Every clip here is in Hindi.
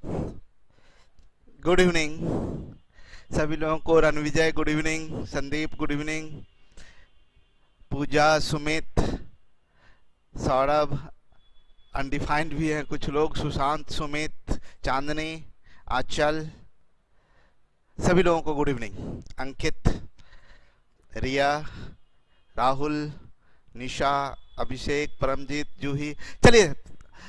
गुड इवनिंग सभी लोगों को। Ranvijay good evening, Sandeep good evening, Pooja, Sumit, Saurabh, undefined भी हैं कुछ लोग, सुशांत, सुमित, चांदनी, आंचल, सभी लोगों को गुड इवनिंग। अंकित, रिया, राहुल, निशा, अभिषेक, परमजीत, जूही, चलिए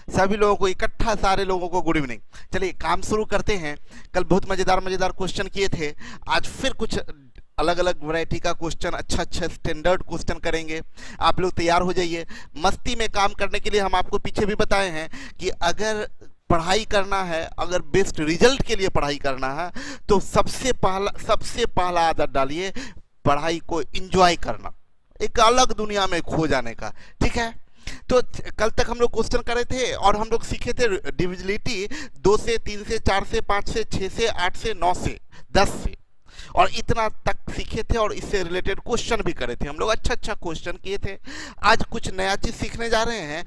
सभी लोगों को इकट्ठा, सारे लोगों को गुड इवनिंग। चलिए काम शुरू करते हैं। कल बहुत मजेदार मजेदार क्वेश्चन किए थे, आज फिर कुछ अलग अलग वैरायटी का क्वेश्चन, अच्छा स्टैंडर्ड क्वेश्चन करेंगे। आप लोग तैयार हो जाइए। मस्ती में काम करने के लिए हम आपको पीछे भी बताए हैं कि अगर पढ़ाई करना है, अगर बेस्ट रिजल्ट के लिए पढ़ाई करना है, तो सबसे पहला आदत डालिए पढ़ाई को एंजॉय करना, एक अलग दुनिया में खो जाने का। ठीक है, तो कल तक हम लोग क्वेश्चन कर रहे थे और हम लोग सीखे थे डिविजिबिलिटी 2 से, 3 से, 4 से, 5 से, 6 से, 8 से, 9 से, 10 से, और इतना तक सीखे थे और इससे रिलेटेड क्वेश्चन भी करे थे हम लोग। अच्छा क्वेश्चन किए थे। आज कुछ नया चीज सीखने जा रहे हैं,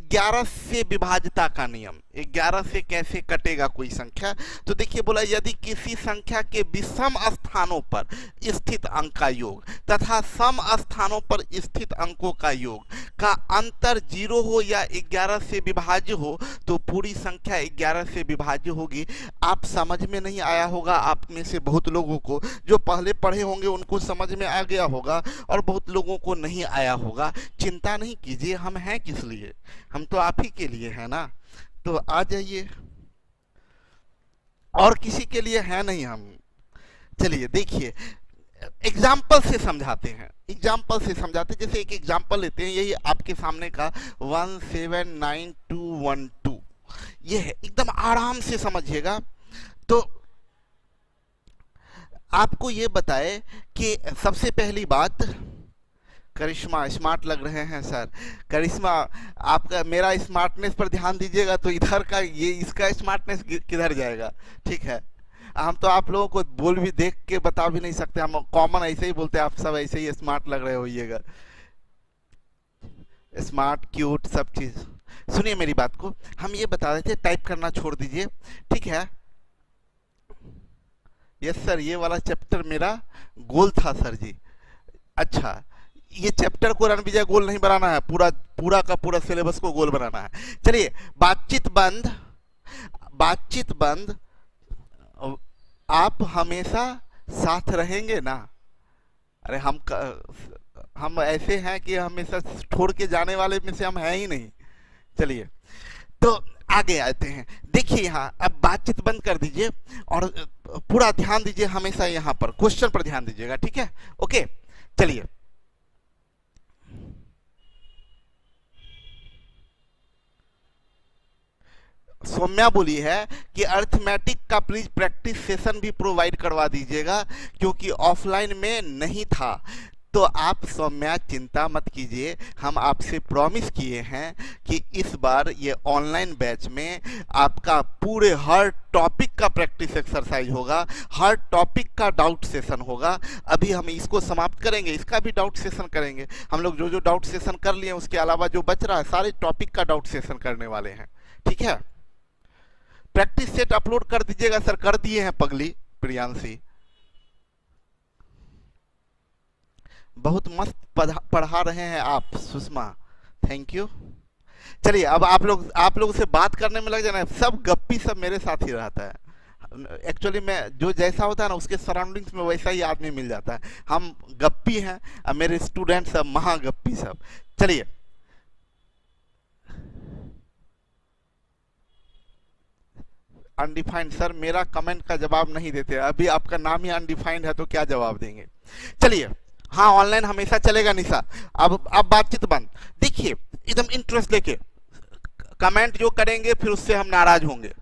11 से विभाज्यता का नियम। 11 से कैसे कटेगा कोई संख्या। तो देखिए बोला, यदि किसी संख्या के विषम स्थानों पर स्थित अंक का योग तथा सम स्थानों पर स्थित अंकों का योग का अंतर 0 हो या 11 से विभाज्य हो, तो पूरी संख्या 11 से विभाज्य होगी। आप समझ में नहीं आया होगा, आप में से बहुत लोगों को, जो पहले पढ़े होंगे उनको समझ में आ गया होगा और बहुत लोगों को नहीं आया होगा। चिंता नहीं कीजिए, हम हैं किस लिए, हम तो आप ही के लिए हैं ना। तो आ जाइए, और किसी के लिए है नहीं हम। चलिए देखिए, एग्जाम्पल से समझाते हैं, एग्जाम्पल से समझाते। जैसे एक एग्जाम्पल लेते हैं, यही आपके सामने का 179212, ये है, एकदम आराम से समझिएगा। तो आपको ये बताए कि सबसे पहली बात, करिश्मा स्मार्ट लग रहे हैं सर। करिश्मा, आपका मेरा स्मार्टनेस पर ध्यान दीजिएगा तो इधर का ये इसका स्मार्टनेस किधर जाएगा। ठीक है, हम तो आप लोगों को बोल भी देख के बता भी नहीं सकते, हम कॉमन ऐसे ही बोलते हैं, आप सब ऐसे ही स्मार्ट लग रहे होइएगा। स्मार्ट, क्यूट, सब चीज। सुनिए मेरी बात को, हम ये बता रहे थे, टाइप करना छोड़ दीजिए। ठीक है, यस सर, ये वाला चैप्टर मेरा गोल था सर जी। अच्छा, ये चैप्टर को रणविजय गोल नहीं बनाना है, पूरा का पूरा सिलेबस को गोल बनाना है। चलिए, बातचीत बंद, आप हमेशा साथ रहेंगे ना। अरे हम ऐसे हैं कि हमेशा छोड़ के जाने वाले में से हम हैं ही नहीं। चलिए, तो आगे आते हैं। देखिए यहाँ, अब बातचीत बंद कर दीजिए और पूरा ध्यान दीजिए, हमेशा यहाँ पर क्वेश्चन पर ध्यान दीजिएगा। ठीक है, ओके। चलिए, सौम्या बोली है कि अर्थमेटिक का प्लीज प्रैक्टिस सेशन भी प्रोवाइड करवा दीजिएगा, क्योंकि ऑफलाइन में नहीं था। तो आप सौम्या चिंता मत कीजिए, हम आपसे प्रॉमिस किए हैं कि इस बार ये ऑनलाइन बैच में आपका पूरे हर टॉपिक का प्रैक्टिस एक्सरसाइज होगा, हर टॉपिक का डाउट सेशन होगा। अभी हम इसको समाप्त करेंगे, इसका भी डाउट सेशन करेंगे। हम लोग जो डाउट सेशन कर लिए, उसके अलावा जो बच रहा है सारे टॉपिक का डाउट सेशन करने वाले हैं। ठीक है, प्रैक्टिस सेट अपलोड कर दीजिएगा सर। कर दिए हैं पगली प्रियांशी, बहुत मस्त पढ़ा रहे हैं आप सुषमा, थैंक यू। चलिए, अब आप लोग से बात करने में लग जाना, सब गप्पी सब मेरे साथ ही रहता है। एक्चुअली मैं जो जैसा होता है ना, उसके सराउंडिंग्स में वैसा ही आदमी मिल जाता है। हम गप्पी हैं और मेरे स्टूडेंट सब महागप्पी सब। चलिए, अनडिफाइंड सर, मेरा कमेंट का जवाब नहीं देते, अभी आपका नाम ही अनडिफाइंड है तो क्या जवाब देंगे। चलिए, हाँ ऑनलाइन हमेशा चलेगा निशा। अब बातचीत बंद। देखिए, एकदम इंटरेस्ट लेके कमेंट जो करेंगे फिर उससे हम नाराज होंगे।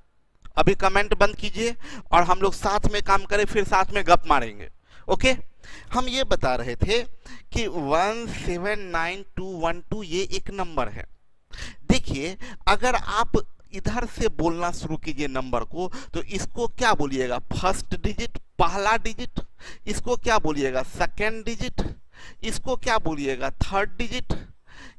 अभी कमेंट बंद कीजिए और हम लोग साथ में काम करें, फिर साथ में गप मारेंगे। ओके, हम ये बता रहे थे कि 179212 ये एक नंबर है। देखिए, अगर आप इधर से बोलना शुरू कीजिए नंबर को, तो इसको क्या बोलिएगा, फर्स्ट डिजिट, पहला डिजिट। इसको क्या बोलिएगा, सेकेंड डिजिट। इसको क्या बोलिएगा, थर्ड डिजिट।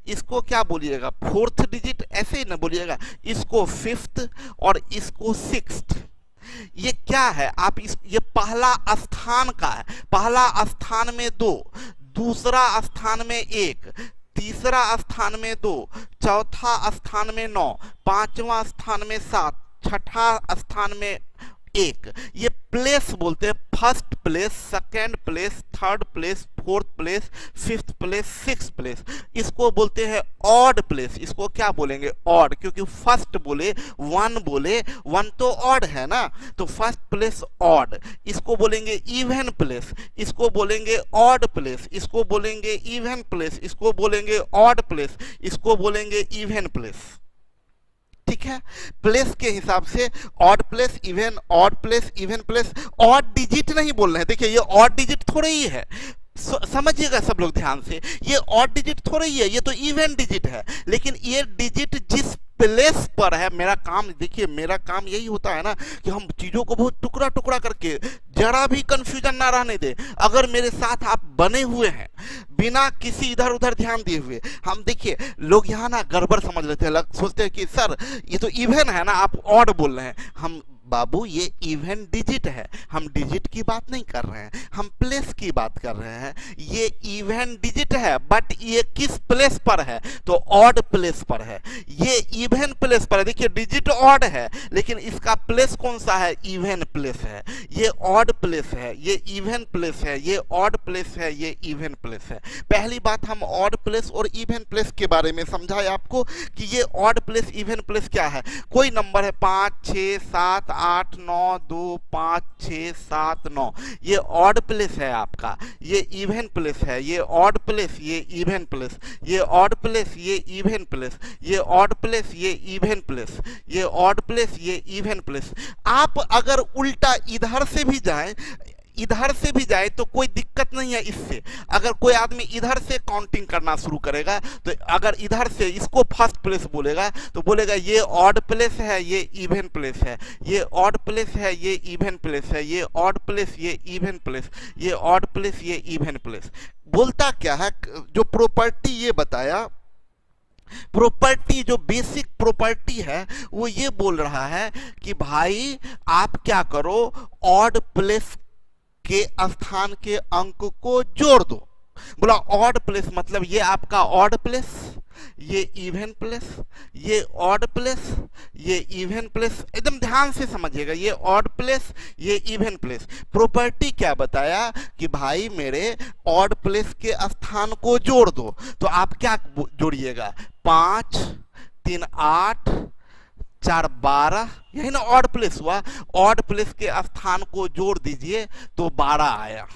इसको क्या बोलिएगा, फोर्थ डिजिट ऐसे ही ना बोलिएगा, इसको फिफ्थ और इसको सिक्स्थ। ये क्या है, आप इस ये पहला स्थान का है, पहला स्थान में 2, दूसरा स्थान में 1, तीसरा स्थान में 2, चौथा स्थान में 9, पांचवा स्थान में 7, छठा स्थान में 1। ये प्लेस बोलते हैं, first place, second place, third place, fourth place, fifth place, six place. इसको बोलते हैं ऑड प्लेस। इसको क्या बोलेंगे, ऑड, क्योंकि फर्स्ट बोले, वन तो ऑड है ना, तो फर्स्ट प्लेस ऑड। इसको बोलेंगे इवन प्लेस, इसको बोलेंगे ऑड प्लेस, इसको बोलेंगे इवन प्लेस, इसको बोलेंगे ऑड प्लेस, इसको बोलेंगे इवन प्लेस। ठीक है, प्लेस के हिसाब से odd place, even, odd place, even place. Odd digit नहीं बोल रहे हैं, देखिए ये ऑड डिजिट थोड़ा ही है, समझिएगा सब लोग ध्यान से, ये ऑड डिजिट थोड़ा ही है, ये तो इवन डिजिट है। लेकिन ये डिजिट जिस प्लेस पर है, मेरा काम देखिए, मेरा काम यही होता है ना कि हम चीजों को बहुत टुकड़ा टुकड़ा करके जरा भी कंफ्यूजन ना रहने दे। अगर मेरे साथ आप बने हुए हैं बिना किसी इधर उधर ध्यान दिए हुए, हम देखिए लोग यहाँ ना गड़बड़ समझ लेते हैं, सोचते हैं कि सर ये तो इवन है ना, आप ऑड बोल रहे हैं। हम बाबू ये इवन डिजिट है, हम डिजिट की बात नहीं कर रहे हैं, हम प्लेस की बात कर रहे हैं। ये इवन डिजिट है, बट ये किस प्लेस पर है, तो ऑड प्लेस पर है। ये इवन प्लेस पर है, देखिए डिजिट ऑड है लेकिन इसका प्लेस कौन सा है, इवन प्लेस है। ये ऑड प्लेस है, ये इवन प्लेस है, ये ऑड प्लेस है, ये इवन प्लेस है। पहली बात हम ऑड प्लेस और इवन प्लेस के बारे में समझाए आपको कि ये ऑड प्लेस इवन प्लेस क्या है। कोई नंबर है 5 6 7 8 9 2 5 6 7 9, ये ऑड प्लेस है आपका, ये इवन प्लेस है, ये ऑड प्लेस, ये इवन प्लेस, ये ऑड प्लेस, ये इवन प्लेस, ये ऑड प्लेस, ये इवन प्लेस, ये ऑड प्लेस, ये इवन प्लेस। आप अगर उल्टा इधर से भी जाएं, इधर से भी जाए तो कोई दिक्कत नहीं है इससे। अगर कोई आदमी इधर से काउंटिंग करना शुरू करेगा, तो अगर इधर से इसको फर्स्ट प्लेस बोलेगा तो बोलेगा ये ऑड प्लेस है, ये इवन प्लेस है, ये ऑड प्लेस है, ये इवन प्लेस है, ये ऑड प्लेस, ये इवन प्लेस, ये ऑड प्लेस, ये इवन प्लेस। बोलता क्या है, जो प्रॉपर्टी ये बताया, प्रॉपर्टी जो बेसिक प्रॉपर्टी है वो ये बोल रहा है कि भाई आप क्या करो, ऑड प्लेस के स्थान के अंक को जोड़ दो। बोला ऑड प्लेस मतलब ये आपका ऑड प्लेस, ये इवन प्लेस, ये ऑड प्लेस, ये इवन प्लेस। एकदम ध्यान से समझिएगा, ये ऑड प्लेस, ये इवन प्लेस। प्रॉपर्टी क्या बताया कि भाई मेरे ऑड प्लेस के स्थान को जोड़ दो। तो आप क्या जोड़िएगा, 5 3 8 4 12, यही ना ऑड प्लेस हुआ। ऑड प्लेस के स्थान को जोड़ दीजिए तो 12 आया,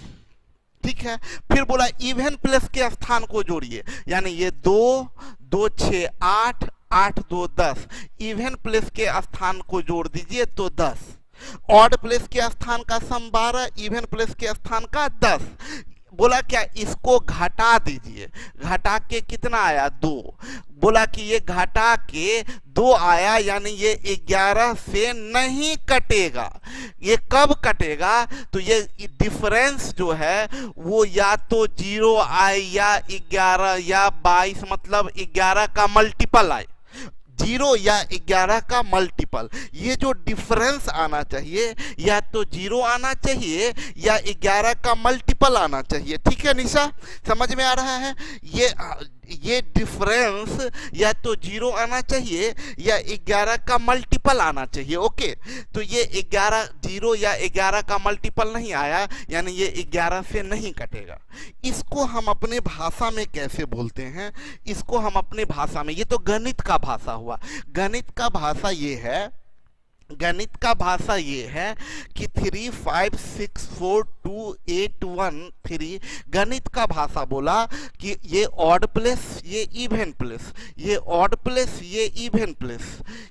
ठीक है। फिर बोला इवन प्लेस के स्थान को जोड़िए, यानी ये 2 2 6 8 8 2 10, इवन प्लेस के स्थान को जोड़ दीजिए तो 10। ऑड प्लेस के स्थान का सम 12, इवन प्लेस के स्थान का 10। बोला क्या, इसको घटा दीजिए, घटा के कितना आया, 2। बोला कि ये घटा के 2 आया, यानी ये 11 से नहीं कटेगा। ये कब कटेगा, तो ये डिफरेंस जो है वो या तो 0 आए या 11 या 22, मतलब 11 का मल्टीपल आए, 0 या 11 का मल्टीपल। ये जो डिफरेंस आना चाहिए या तो 0 आना चाहिए या 11 का मल्टीपल आना चाहिए। ठीक है निशा, समझ में आ रहा है? ये डिफरेंस या तो 0 आना चाहिए या 11 का मल्टीपल आना चाहिए। ओके, तो ये 11 0 या 11 का मल्टीपल नहीं आया, यानी ये 11 से नहीं कटेगा। इसको हम अपने भाषा में कैसे बोलते हैं, इसको हम अपने भाषा में, ये तो गणित का भाषा हुआ। गणित का भाषा ये है, गणित का भाषा ये है कि 3 5 6 4 2 8 1 3। गणित का भाषा बोला कि ये ऑड प्लेस, ये इवन प्लेस, ये ऑड प्लेस, ये इवन प्लेस,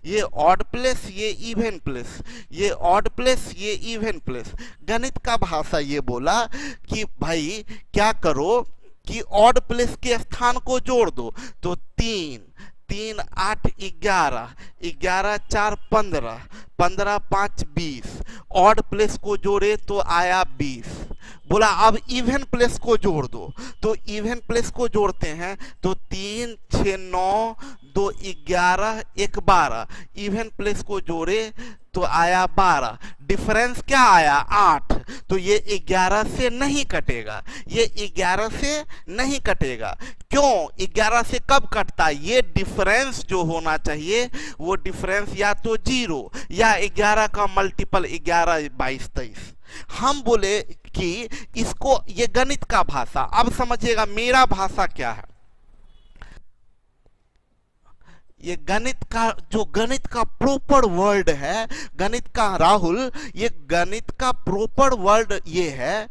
ये ऑड प्लेस, ये इवन प्लेस, ये ऑड प्लेस, ये इवन प्लेस। गणित का भाषा ये बोला कि भाई क्या करो कि ऑड प्लेस के स्थान को जोड़ दो, तो 3 3 8 11, 11 4 15, 15 5 20। ऑड प्लेस को जोड़े तो आया 20। बोला अब इवन प्लेस को जोड़ दो, तो इवन प्लेस को जोड़ते हैं तो 3 6 9 2 11 1 12, इवन प्लेस को जोड़े तो आया 12, डिफरेंस क्या आया 8, तो ये 11 से नहीं कटेगा, ये 11 से नहीं कटेगा। क्यों 11 से कब कटता? ये डिफरेंस जो होना चाहिए वो डिफरेंस या तो 0 या 11 का मल्टीपल 11 22 23। हम बोले कि इसको, ये गणित का भाषा, अब समझिएगा मेरा भाषा क्या है। ये गणित का, जो गणित का प्रॉपर वर्ड है, गणित का राहुल, ये गणित का प्रॉपर वर्ड ये है,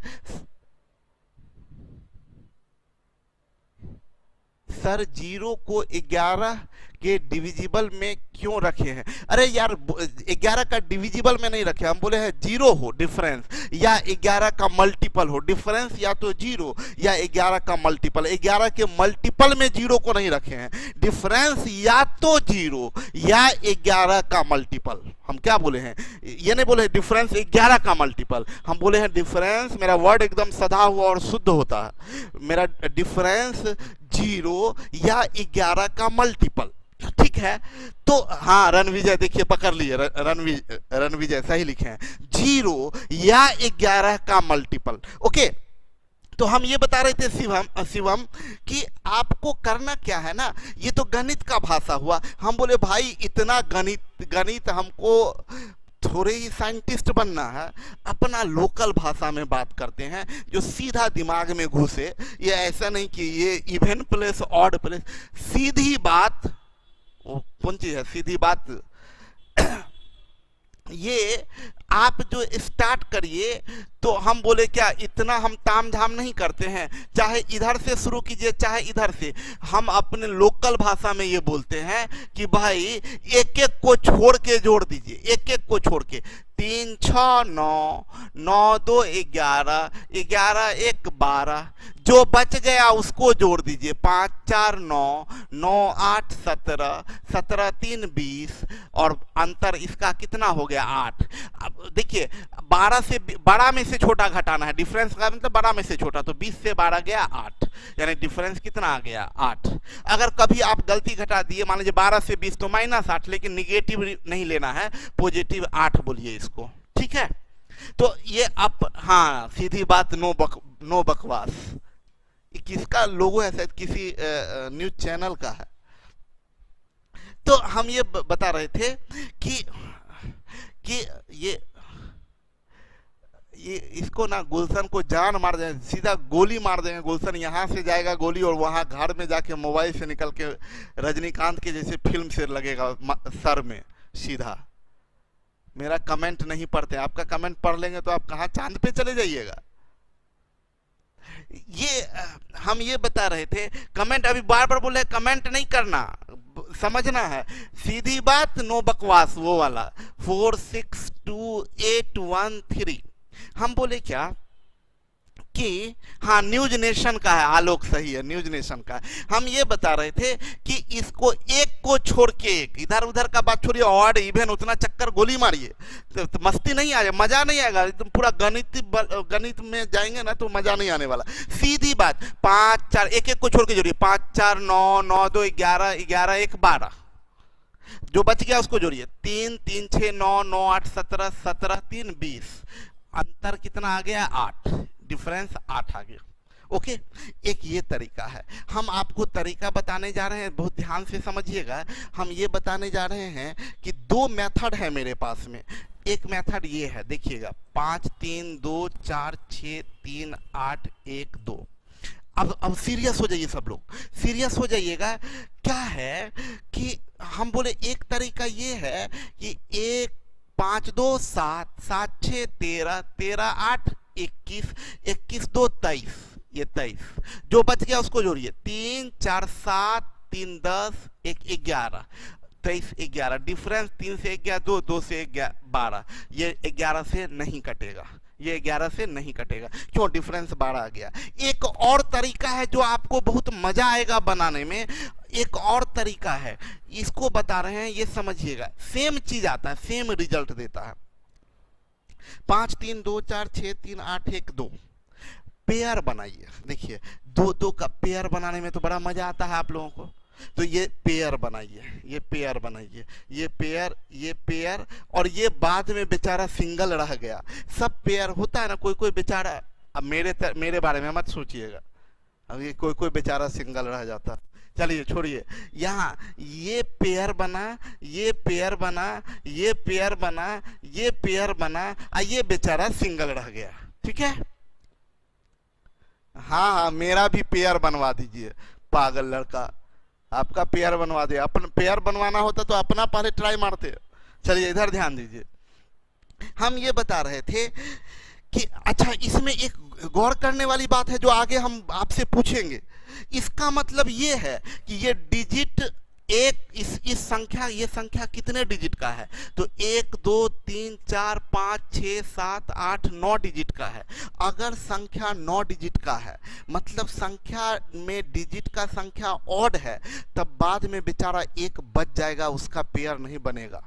सर 0 को 11 के डिविजिबल में क्यों रखे हैं? अरे यार 11 का डिविजिबल में नहीं रखे, हम बोले हैं 0 हो डिफरेंस या 11 का मल्टीपल हो, डिफरेंस या तो 0 या 11 का मल्टीपल, 11 के मल्टीपल में 0 को नहीं रखे हैं, डिफरेंस या तो 0 या 11 का मल्टीपल। हम क्या बोले हैं? ये नहीं बोले डिफरेंस 11 का मल्टीपल, हम बोले हैं डिफरेंस, मेरा वर्ड एकदम सदा हुआ और शुद्ध होता है, मेरा डिफरेंस 0 या 11 का मल्टीपल, ठीक है। तो हाँ रणविजय देखिए पकड़ लिए, रणविजय सही लिखे हैं, 0 या 11 का मल्टीपल। ओके, तो हम ये बता रहे थे शिवम कि आपको करना क्या है ना, ये तो गणित का भाषा हुआ। हम बोले भाई इतना गणित हमको थोड़े ही साइंटिस्ट बनना है, अपना लोकल भाषा में बात करते हैं जो सीधा दिमाग में घुसे। ये ऐसा नहीं कि ये इवन प्लेस ऑड प्लेस, सीधी बात, कौन चीज है सीधी बात ये आप जो स्टार्ट करिए, तो हम बोले क्या इतना हम ताम झाम नहीं करते हैं, चाहे इधर से शुरू कीजिए चाहे इधर से, हम अपने लोकल भाषा में ये बोलते हैं कि भाई एक एक को छोड़ के जोड़ दीजिए, एक एक को छोड़ के, 3 6 9 9 2 11 11 1 12, जो बच गया उसको जोड़ दीजिए, 5 4 9 9 8 17 17 3 20, और अंतर इसका कितना हो गया 8। अब देखिए 12 से बड़ा में से छोटा घटाना है, डिफरेंस का मतलब बड़ा में से छोटा, तो 20 से 12 गया 8, यानी डिफरेंस कितना आ गया 8। अगर कभी आप गलती घटा दिए, मान लीजिए 12 से 20 तो -8, लेकिन निगेटिव नहीं लेना है, पॉजिटिव 8 बोलिए इसको, ठीक है। तो ये अब हाँ सीधी बात, नो बकवास। किसका लोगो है? शायद किसी न्यूज चैनल का है। तो हम ये बता रहे थे कि ये इसको ना गुलशन को जान मार देंगे, सीधा गोली मार देंगे, गुलशन यहाँ से जाएगा गोली और वहाँ घर में जाके मोबाइल से निकल के रजनीकांत के जैसे फिल्म से लगेगा सर में सीधा। मेरा कमेंट नहीं पढ़ते, आपका कमेंट पढ़ लेंगे तो आप कहाँ चांद पे चले जाइएगा। ये हम ये बता रहे थे, कमेंट अभी बार बार बोले कमेंट नहीं करना, समझना है, सीधी बात नो बकवास, वो वाला 462813। हम बोले क्या कि हाँ न्यूज नेशन का है, आलोक सही है, न्यूज नेशन का है। हम ये बता रहे थे कि इसको एक को छोड़ के एक, इधर उधर का बात छोड़िए, ऑड इवन उतना चक्कर गोली मारिए तो मस्ती नहीं आएगा, मजा नहीं आएगा, एकदम पूरा गणित में जाएंगे ना तो मजा नहीं आने वाला। सीधी बात 5 4 एक एक को छोड़ के जोड़िए, 5 4 9 9 2 11 11 1 12, जो बच गया उसको जोड़िए, 3 3 6 9 9 8 17 17 3 20, अंतर कितना आ गया 8, डिफरेंस 8 आ गया। ओके, एक ये तरीका है। हम आपको तरीका बताने जा रहे हैं, बहुत ध्यान से समझिएगा। हम ये बताने जा रहे हैं कि 2 मेथड है मेरे पास में। एक मेथड ये है, देखिएगा 5 3 2 4 6 3 8 1 2। अब सीरियस हो जाइए सब लोग, सीरियस हो जाइएगा। क्या है कि हम बोले एक तरीका ये है कि 1 5 2 7 7 6 13 13 8 21 21 2 23, ये 23, जो बच गया उसको जोड़िए, 3 4 7 3 10 1 11, 23 11, डिफरेंस 3 से 1 गया 2, 2 से 1 गया 12, ये 11 से नहीं कटेगा, ये 11 से नहीं कटेगा, क्यों? डिफरेंस 12 आ गया। एक और तरीका है जो आपको बहुत मजा आएगा बनाने में, एक और तरीका है, इसको बता रहे हैं, ये समझिएगा। सेम चीज आता है, सेम रिजल्ट देता है। 5 3 2 4 6 3 8 1 2, पेयर बनाइए। देखिए दो दो का पेयर बनाने में तो बड़ा मजा आता है आप लोगों को, तो ये पेयर बनाइए, ये पेयर बनाइए, ये पेयर, ये पेयर, और ये बाद में बेचारा सिंगल रह गया। सब पेयर होता है ना, कोई कोई बेचारा, अब मेरे बारे में मत सोचिएगा, अब ये कोई कोई बेचारा सिंगल रह जाता। चलिए छोड़िए, यहाँ ये पेयर बना, ये पेयर बना, ये पेयर बना, ये पेयर बना, ये बेचारा सिंगल रह गया। ठीक है, हाँ हाँ मेरा भी पेयर बनवा दीजिए, पागल लड़का, आपका पेयर बनवा दे। अपन पेयर बनवाना होता तो अपना पहले ट्राई मारते। चलिए इधर ध्यान दीजिए, हम ये बता रहे थे कि अच्छा इसमें एक गौर करने वाली बात है जो आगे हम आपसे पूछेंगे। इसका मतलब ये है कि ये डिजिट एक इस संख्या, ये संख्या कितने डिजिट का है? तो 1 2 3 4 5 6 7 8 9 डिजिट का है। अगर संख्या 9 डिजिट का है, मतलब संख्या में डिजिट का संख्या ऑड है, तब बाद में बेचारा एक बच जाएगा, उसका पेयर नहीं बनेगा।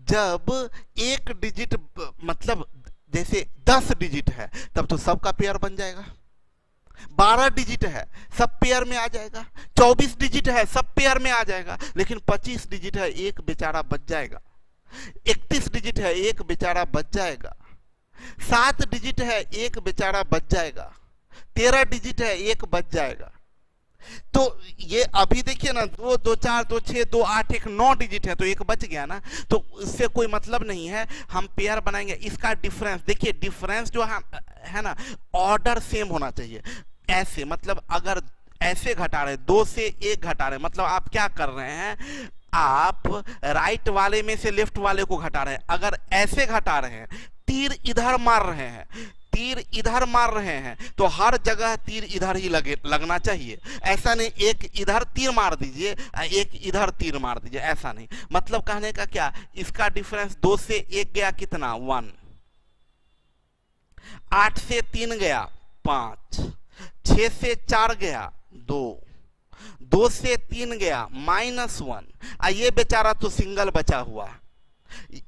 जब एक डिजिट मतलब जैसे 10 डिजिट है तब तो सबका पेयर बन जाएगा। 12 डिजिट है सब पेयर में आ जाएगा। 24 डिजिट है सब पेयर में आ जाएगा। लेकिन 25 डिजिट है एक बेचारा बच जाएगा। 31 डिजिट है एक बेचारा बच जाएगा। 7 डिजिट है एक बेचारा बच जाएगा। 13 डिजिट है एक बच जाएगा। तो ये अभी देखिए ना, 2 2 4 2 6 2 8 1 9 डिजिट है तो एक बच गया ना, तो इससे कोई मतलब नहीं है। हम पेयर बनाएंगे, इसका डिफरेंस देखिए, डिफरेंस जो है ना, ऑर्डर सेम होना चाहिए। ऐसे मतलब अगर ऐसे घटा रहे, 2 से 1 घटा रहे, मतलब आप क्या कर रहे हैं, आप राइट वाले में से लेफ्ट वाले को घटा रहे हैं। अगर ऐसे घटा रहे हैं, तीर इधर मार रहे हैं, तीर इधर मार रहे हैं, तो हर जगह तीर इधर ही लगना चाहिए। ऐसा नहीं एक इधर तीर मार दीजिए, एक इधर तीर मार दीजिए, ऐसा नहीं। मतलब कहने का क्या, इसका डिफरेंस 2 से 1 गया कितना 1, 8 से 3 गया 5, 6 से 4 गया 2, 2 से 3 गया -1। ये बेचारा तो सिंगल बचा हुआ,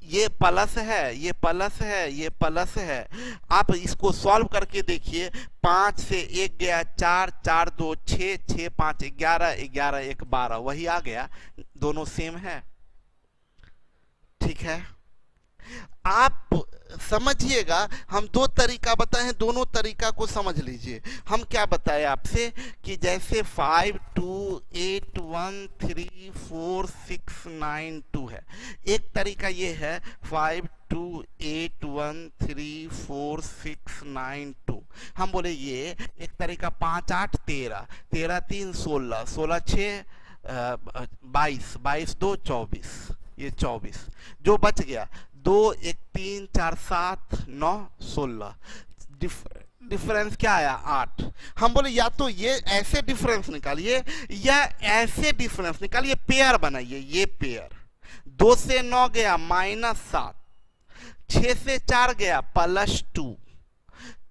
ये प्लस है, ये प्लस है, ये प्लस है। आप इसको सॉल्व करके देखिए, 5 से 1 गया 4, 4 2 6, 6 5 11, 11 1 12, वही आ गया, दोनों सेम है। ठीक है, आप समझिएगा, हम 2 तरीका बताए हैं, दोनों तरीका को समझ लीजिए। हम क्या बताए आपसे कि जैसे 5 2 8 1 3 4 6 9 2 है। एक तरीका ये है 5 2 8 1 3 4 6 9 2। हम बोले ये एक तरीका 5 8 13, 13 3 16, 16 6 22, 22 2 24, ये 24 जो बच गया। 2 1 3 4 7 9 16, डिफरेंस क्या आया 8। हम बोले या तो ये ऐसे डिफरेंस निकालिए या ऐसे डिफरेंस निकालिए, पेयर बनाइए। ये पेयर 2 से 9 गया -7, 6 से 4 गया +2,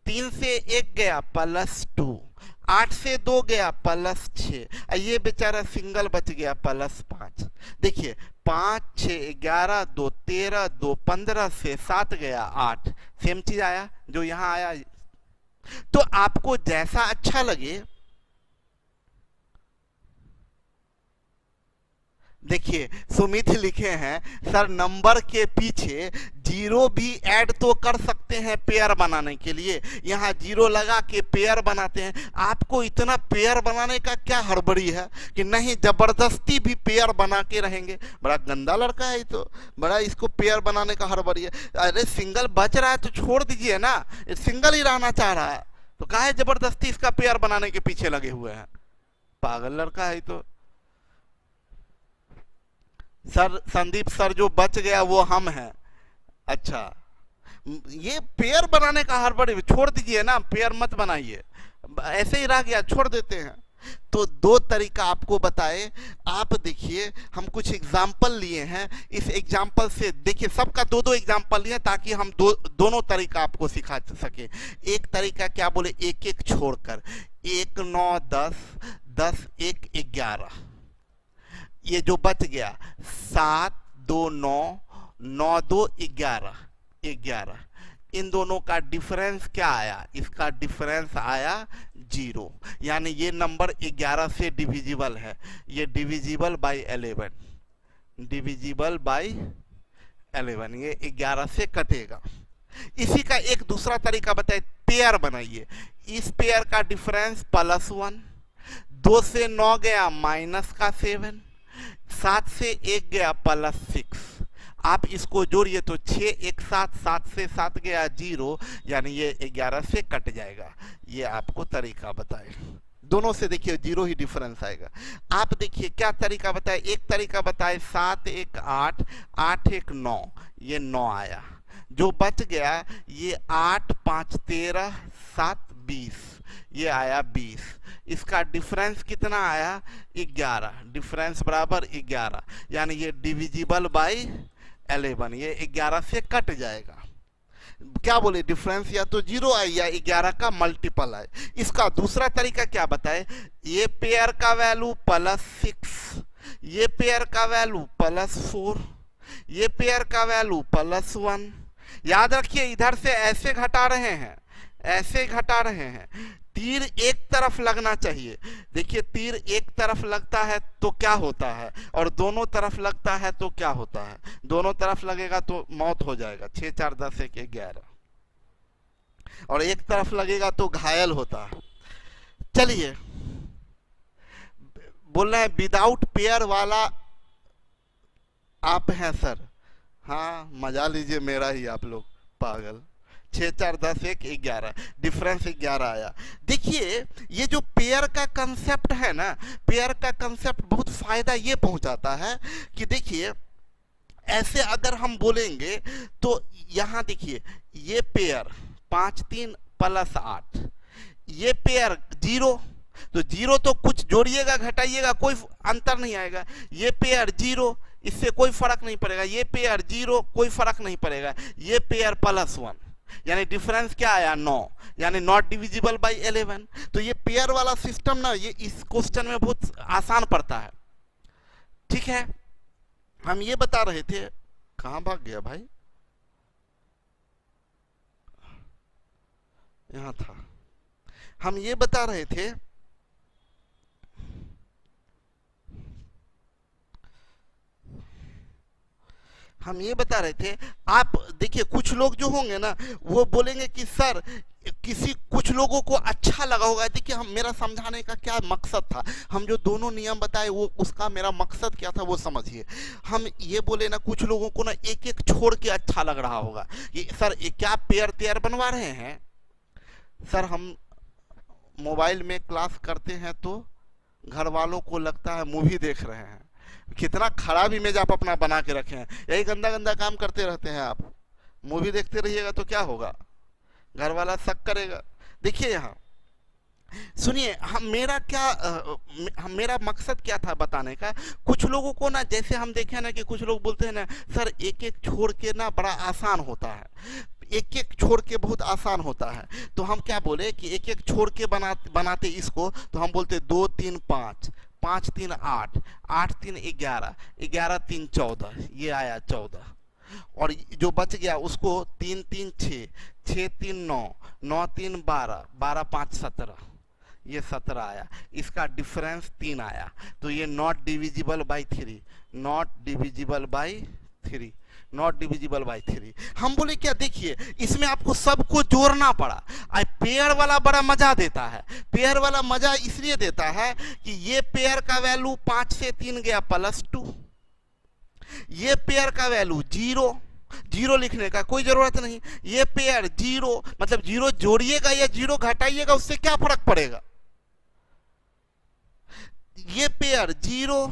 3 से 1 गया +2, 8 से 2 गया +6, ये बेचारा सिंगल बच गया +5। देखिए 5 6 11 2 13 2 15 से 7 गया 8, सेम चीज आया जो यहां आया। तो आपको जैसा अच्छा लगे, देखिए सुमित लिखे हैं सर नंबर के पीछे 0 भी ऐड तो कर सकते हैं पेयर बनाने के लिए, यहाँ 0 लगा के पेयर बनाते हैं। आपको इतना पेयर बनाने का क्या हड़बड़ी है कि नहीं जबरदस्ती भी पेयर बना के रहेंगे? बड़ा गंदा लड़का है तो, बड़ा इसको पेयर बनाने का हड़बड़ी है। अरे सिंगल बच रहा है तो छोड़ दीजिए ना, सिंगल ही रहना चाह रहा है तो काहे जबरदस्ती इसका पेयर बनाने के पीछे लगे हुए हैं? पागल लड़का है तो। सर संदीप सर जो बच गया वो हम हैं। अच्छा, ये पेयर बनाने का हड़बड़ी, छोड़ दीजिए ना, पेयर मत बनाइए, ऐसे ही रह गया, छोड़ देते हैं। तो 2 तरीका आपको बताए। आप देखिए हम कुछ एग्जाम्पल लिए हैं, इस एग्जाम्पल से देखिए, सबका 2-2 एग्जाम्पल लिए ताकि हम दोनों तरीका आपको सिखा सके। एक तरीका क्या बोले, 1 1 छोड़कर, 1 9 10, 10 1 11, ये जो बच गया 7 2 9, 9 2 11, 11, इन दोनों का डिफरेंस क्या आया, इसका डिफरेंस आया 0, यानी ये नंबर 11 से डिविजिबल है, ये डिविजिबल बाई 11, डिविजिबल बाई 11, ये 11 से कटेगा। इसी का एक दूसरा तरीका बताइए, पेयर बनाइए। इस पेयर का डिफरेंस +1, 2 से 9 गया -7, 7 से 1 गया +6, आप इसको जोड़िए तो 6 1 7, 7 से 7 गया 0, यानी ये 11 से कट जाएगा। ये आपको तरीका बताए, दोनों से देखिए 0 ही डिफरेंस आएगा। आप देखिए क्या तरीका बताए, एक तरीका बताए 7 1 8, 8 1 9, ये 9 आया। जो बच गया ये 8 5 13, 7 20, ये आया 20। इसका डिफरेंस कितना आया 11, डिफरेंस बराबर 11, यानी ये डिविजिबल बाई 11, ये 11 से कट जाएगा। क्या बोले, डिफरेंस या तो 0 आए या 11 का मल्टीपल आए। इसका दूसरा तरीका क्या बताए, ये पेयर का वैल्यू +6, ये पेयर का वैल्यू +4, ये पेयर का वैल्यू +1। याद रखिए इधर से ऐसे घटा रहे हैं, ऐसे घटा रहे हैं, तीर एक तरफ लगना चाहिए। देखिए तीर एक तरफ लगता है तो क्या होता है, और दोनों तरफ लगता है तो क्या होता है, दोनों तरफ लगेगा तो मौत हो जाएगा, 6 4 10 1 11, और एक तरफ लगेगा तो घायल होता है। चलिए बोल रहे हैं विदाउट पेयर वाला आप हैं सर, हाँ मजा लीजिए मेरा ही, आप लोग पागल। 6 4 10 1 11, डिफरेंस 11 आया। देखिए ये जो पेयर का कंसेप्ट है ना, पेयर का कंसेप्ट बहुत फायदा ये पहुंचाता है कि देखिए ऐसे अगर हम बोलेंगे तो यहाँ देखिए ये पेयर 5 3 +8, ये पेयर 0, तो 0 तो कुछ जोड़िएगा घटाइएगा कोई अंतर नहीं आएगा, ये पेयर 0, इससे कोई फर्क नहीं पड़ेगा, ये पेयर 0, कोई फर्क नहीं पड़ेगा, ये पेयर +1, यानी डिफरेंस क्या आया 9, यानी नॉट डिविजिबल बाई 11। तो ये पेयर वाला सिस्टम ना, ये इस क्वेश्चन में बहुत आसान पड़ता है। ठीक है, हम ये बता रहे थे, कहां भाग गया भाई, यहां था। हम ये बता रहे थे आप देखिए कुछ लोग जो होंगे ना वो बोलेंगे कि सर कुछ लोगों को अच्छा लगा होगा। देखिए हम, मेरा समझाने का क्या मकसद था, हम जो दोनों नियम बताए वो उसका मेरा मकसद क्या था वो समझिए। हम ये बोले ना कुछ लोगों को ना एक एक छोड़ के अच्छा लग रहा होगा कि सर क्या पेयर तेयर बनवा रहे हैं। सर हम मोबाइल में क्लास करते हैं तो घर वालों को लगता है मूवी देख रहे हैं। कितना खराब इमेज आप अपना बना के रखे हैं, यही गंदा गंदा काम करते रहते हैं आप। मूवी देखते रहिएगा तो क्या होगा, घर वाला शक करेगा। देखिए यहाँ सुनिए, मेरा मकसद क्या था बताने का। कुछ लोगों को ना, जैसे हम देखे ना कि कुछ लोग बोलते हैं ना सर एक एक छोड़ के ना बड़ा आसान होता है, एक एक छोड़ के बहुत आसान होता है। तो हम क्या बोले कि एक एक छोड़ के बनाते इसको, तो हम बोलते 2 3 5, 5 3 8, 8 3 11, 11 3 14, ये आया 14। और जो बच गया उसको 3 3 6, 6 3 9, 9 3 12, 12 5 17, ये 17 आया। इसका डिफरेंस 3 आया, तो ये not divisible by 3, not divisible by 3, not divisible by 3। हम बोले क्या, देखिए इसमें आपको सबको जोड़ना पड़ा। पेयर वाला बड़ा मजा देता है, पेयर वाला मजा इसलिए देता है कि ये पेयर का वैल्यू 5 से 3 गया +2, ये पेयर का वैल्यू 0, 0 लिखने का कोई जरूरत नहीं, ये पेयर 0, मतलब 0 जोड़िएगा या 0 घटाइएगा उससे क्या फर्क पड़ेगा। ये पेयर 0,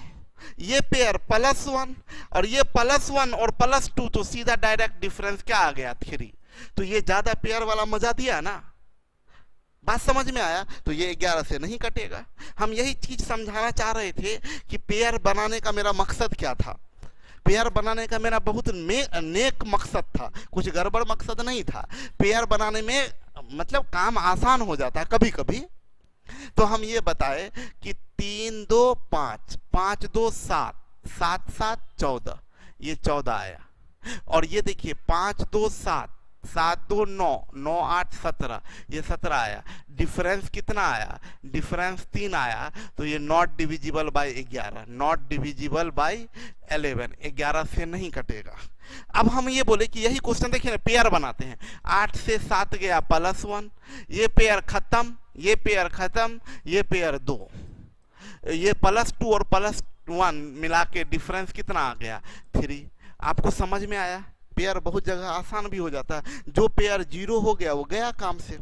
ये पेयर +1, और ये +1 और +2, तो सीधा डायरेक्ट डिफरेंस क्या आ गया 3। तो ये ज्यादा पेयर वाला मजा दिया ना, बात समझ में आया। तो ये 11 से नहीं कटेगा। हम यही चीज समझाना चाह रहे थे कि पेयर बनाने का मेरा मकसद क्या था। पेयर बनाने का मेरा बहुत नेक मकसद था, कुछ गड़बड़ मकसद नहीं था। पेयर बनाने में मतलब काम आसान हो जाता है कभी कभी। तो हम ये बताए कि 3 2 5, 5 2 7, 7 7 14, ये 14 आया। और ये देखिए 5 2 7, 7 2 9, 9 8 17, ये 17 आया। डिफरेंस कितना आया? डिफरेंस 3 आया। तो ये not divisible by 11, not divisible by 11, 11 से नहीं कटेगा। अब हम ये बोले कि यही क्वेश्चन देखिए ना, पेयर बनाते हैं। 8 से 7 गया +1, ये पेयर खत्म, ये पेयर खत्म, ये पेयर 2, ये +2 और +1 मिला के डिफरेंस कितना आ गया? 3। आपको समझ में आया? पेयर बहुत जगह आसान भी हो जाता है। जो पेयर 0 हो गया वो गया काम से।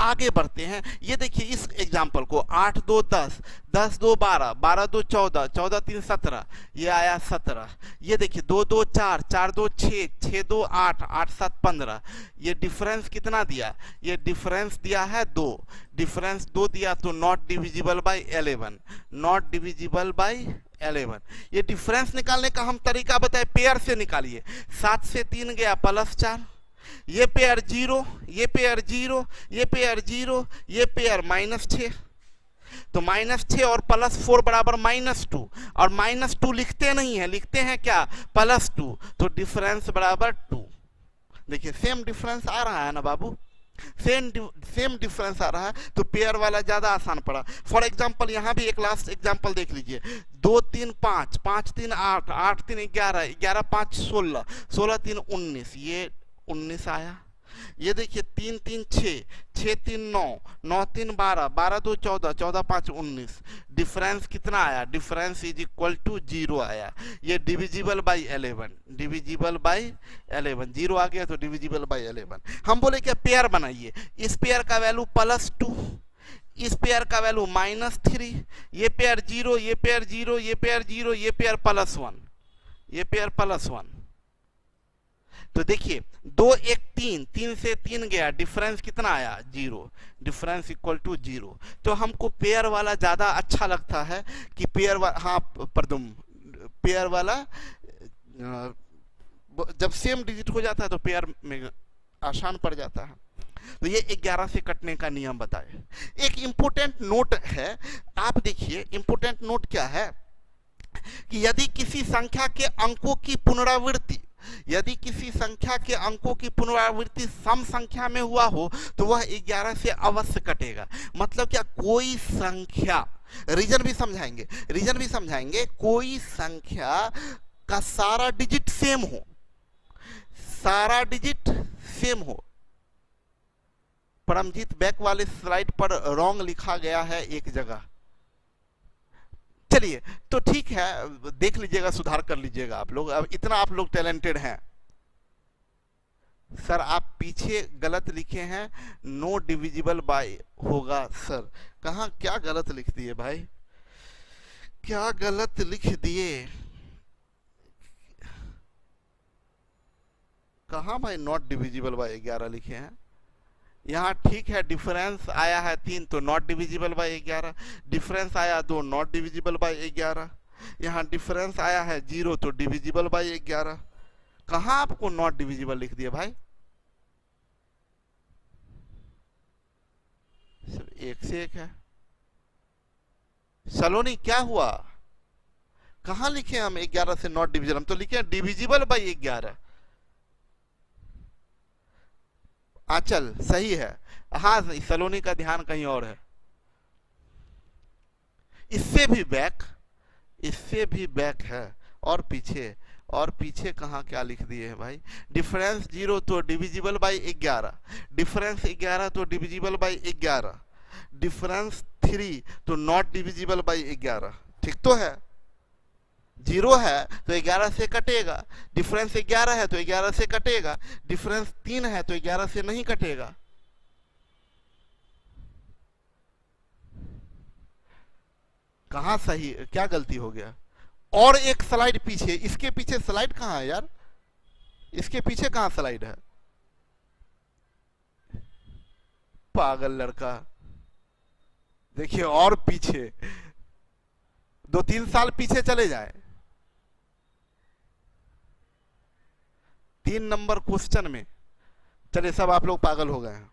आगे बढ़ते हैं। ये देखिए इस एग्जाम्पल को, 8 2 10, 10 2 12, 12 2 14, 14 3 17, ये आया 17। ये देखिए 2 2 4, 4 2 6, 6 2 8, 8 7 15, ये डिफरेंस कितना दिया? ये डिफरेंस दिया है 2। डिफरेंस 2 दिया तो not divisible by 11, not divisible by 11। ये डिफरेंस निकालने का हम तरीका बताए, पेयर से निकालिए। 7 से 3 गया +4, ये पेयर 0, ये पेयर 0, ये पेयर 0, ये पेयर -6, तो -6 और +4 बराबर -2, और -2 लिखते नहीं है, लिखते हैं क्या? +2, तो डिफरेंस बराबर 2। देखिए सेम डिफरेंस आ रहा है ना बाबू, सेम डिफरेंस आ रहा है, तो पेयर वाला ज्यादा आसान पड़ा। फॉर एग्जांपल यहाँ भी एक लास्ट एग्जांपल देख लीजिए। 2 3 5, 5 3 8, 8 3 11, 11 5 16, 16 3 19, ये 19 आया। ये देखिए 3 3 6, 6 3 9, 9 3 12, 12 2 14, 14 5 19, डिफरेंस कितना आया? डिफरेंस इज इक्वल टू 0 आया। ये डिविजिबल बाय 11, डिविजिबल बाय 11, 0 आ गया तो डिविजिबल बाय 11। हम बोले क्या? पेयर बनाइए। इस पेयर का वैल्यू +2, इस पेयर का वैल्यू -3, ये पेयर 0, ये पेयर 0, ये पेयर 0, ये पेयर +1, ये पेयर +1। तो देखिए 2 1 3, 3 से 3 गया, डिफरेंस कितना आया? 0, डिफरेंस इक्वल टू 0। तो हमको पेयर वाला ज्यादा अच्छा लगता है कि पेयर वाला, हाँ परदुम, पेयर वाला जब सेम डिजिट हो जाता है तो पेयर में आसान पड़ जाता है। तो ये 11 से कटने का नियम बताए। एक इंपोर्टेंट नोट है, आप देखिए इंपोर्टेंट नोट क्या है कि यदि किसी संख्या के अंकों की पुनरावृत्ति, यदि किसी संख्या के अंकों की पुनरावृत्ति सम संख्या में हुआ हो तो वह 11 से अवश्य कटेगा। मतलब क्या? कोई संख्या, रीजन भी समझाएंगे, रीजन भी समझाएंगे, कोई संख्या का सारा डिजिट सेम हो, सारा डिजिट सेम हो। परमजीत बैक वाले स्लाइड पर रॉन्ग लिखा गया है एक जगह। चलिए तो ठीक है, देख लीजिएगा, सुधार कर लीजिएगा आप लोग। अब इतना आप लोग टैलेंटेड हैं। सर आप पीछे गलत लिखे हैं, नो डिविजिबल बाय होगा। सर कहाँ, क्या गलत लिख दिए भाई, क्या गलत लिख दिए? कहाँ भाई नॉट डिविजिबल बाय 11 लिखे हैं? यहाँ ठीक है, डिफरेंस आया है 3 तो नॉट डिविजिबल बाय 11, डिफरेंस आया 2 नॉट डिविजिबल बाय 11, यहाँ डिफरेंस आया है 0 तो डिविजिबल बाय 11। कहाँ आपको नॉट डिविजिबल लिख दिया भाई? सिर्फ 1 से 1 है। सलोनी क्या हुआ? कहाँ लिखे हम 11 से नॉट डिविजिबल? हम तो लिखे डिविजिबल बाय 11। आंचल सही है, हाँ सलोनी का ध्यान कहीं और है। इससे भी बैक, इससे भी बैक है, और पीछे, और पीछे कहाँ क्या लिख दिए है भाई? डिफरेंस 0 तो डिविजिबल बाय 11, डिफरेंस 11 तो डिविजिबल बाय 11, डिफरेंस 3 तो नॉट डिविजिबल बाय 11। ठीक तो है? 0 है तो 11 से कटेगा, डिफरेंस 11 है तो 11 से कटेगा, डिफरेंस 3 है तो 11 से नहीं कटेगा। कहां सही, क्या गलती हो गया? और एक स्लाइड पीछे, इसके पीछे स्लाइड कहां है यार? इसके पीछे कहां स्लाइड है? पागल लड़का। देखिए और पीछे 2-3 साल पीछे चले जाए। 3 नंबर क्वेश्चन में, चलिए सब आप लोग पागल हो गए हैं,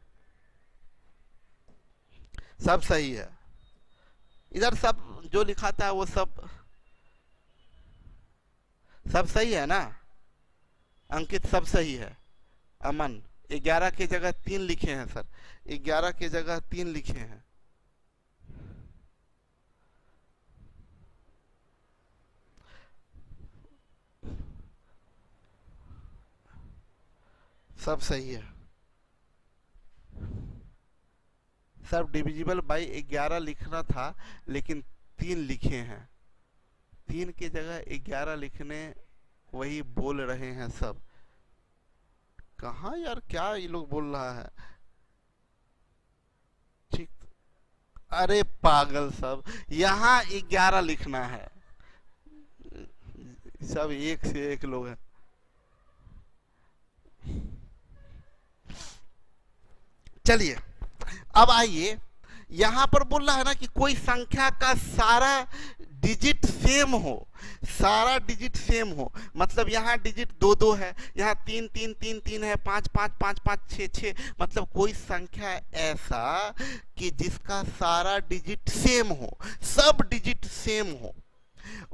सब सही है। इधर सब जो लिखा था वो सब सही है ना? अंकित सब सही है, अमन 11 की जगह 3 लिखे हैं सर, 11 की जगह 3 लिखे हैं। सब सही है। सब डिविजिबल बाई 11 लिखना था लेकिन 3 लिखे हैं, 3 की जगह 11 लिखने वही बोल रहे हैं सब। कहाँ यार, क्या ये लोग बोल रहा है? ठीक, अरे पागल सब, यहाँ 11 लिखना है। सब एक से एक लोग हैं। चलिए अब आइए, यहां पर बोल रहा है ना कि कोई संख्या का सारा डिजिट सेम हो, सारा डिजिट सेम हो, मतलब यहाँ डिजिट 2 2 है, यहाँ 3 3 3 3 है, 5 5 5 5 6 6, मतलब कोई संख्या ऐसा कि जिसका सारा डिजिट सेम हो, सब डिजिट सेम हो,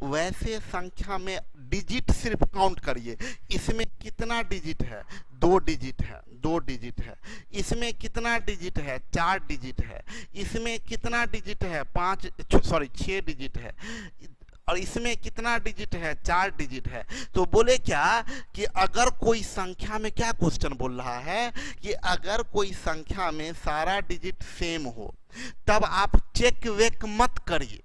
वैसे संख्या में डिजिट सिर्फ काउंट करिए। इसमें कितना डिजिट है? 2 डिजिट है, 2 डिजिट है। इसमें कितना डिजिट है? 4 डिजिट है। इसमें कितना डिजिट है? 6 डिजिट है। और इसमें कितना डिजिट है? 4 डिजिट है। तो बोले क्या कि अगर कोई संख्या में, क्या क्वेश्चन बोल रहा है कि अगर कोई संख्या में सारा डिजिट सेम हो तब आप चेक वेक मत करिए।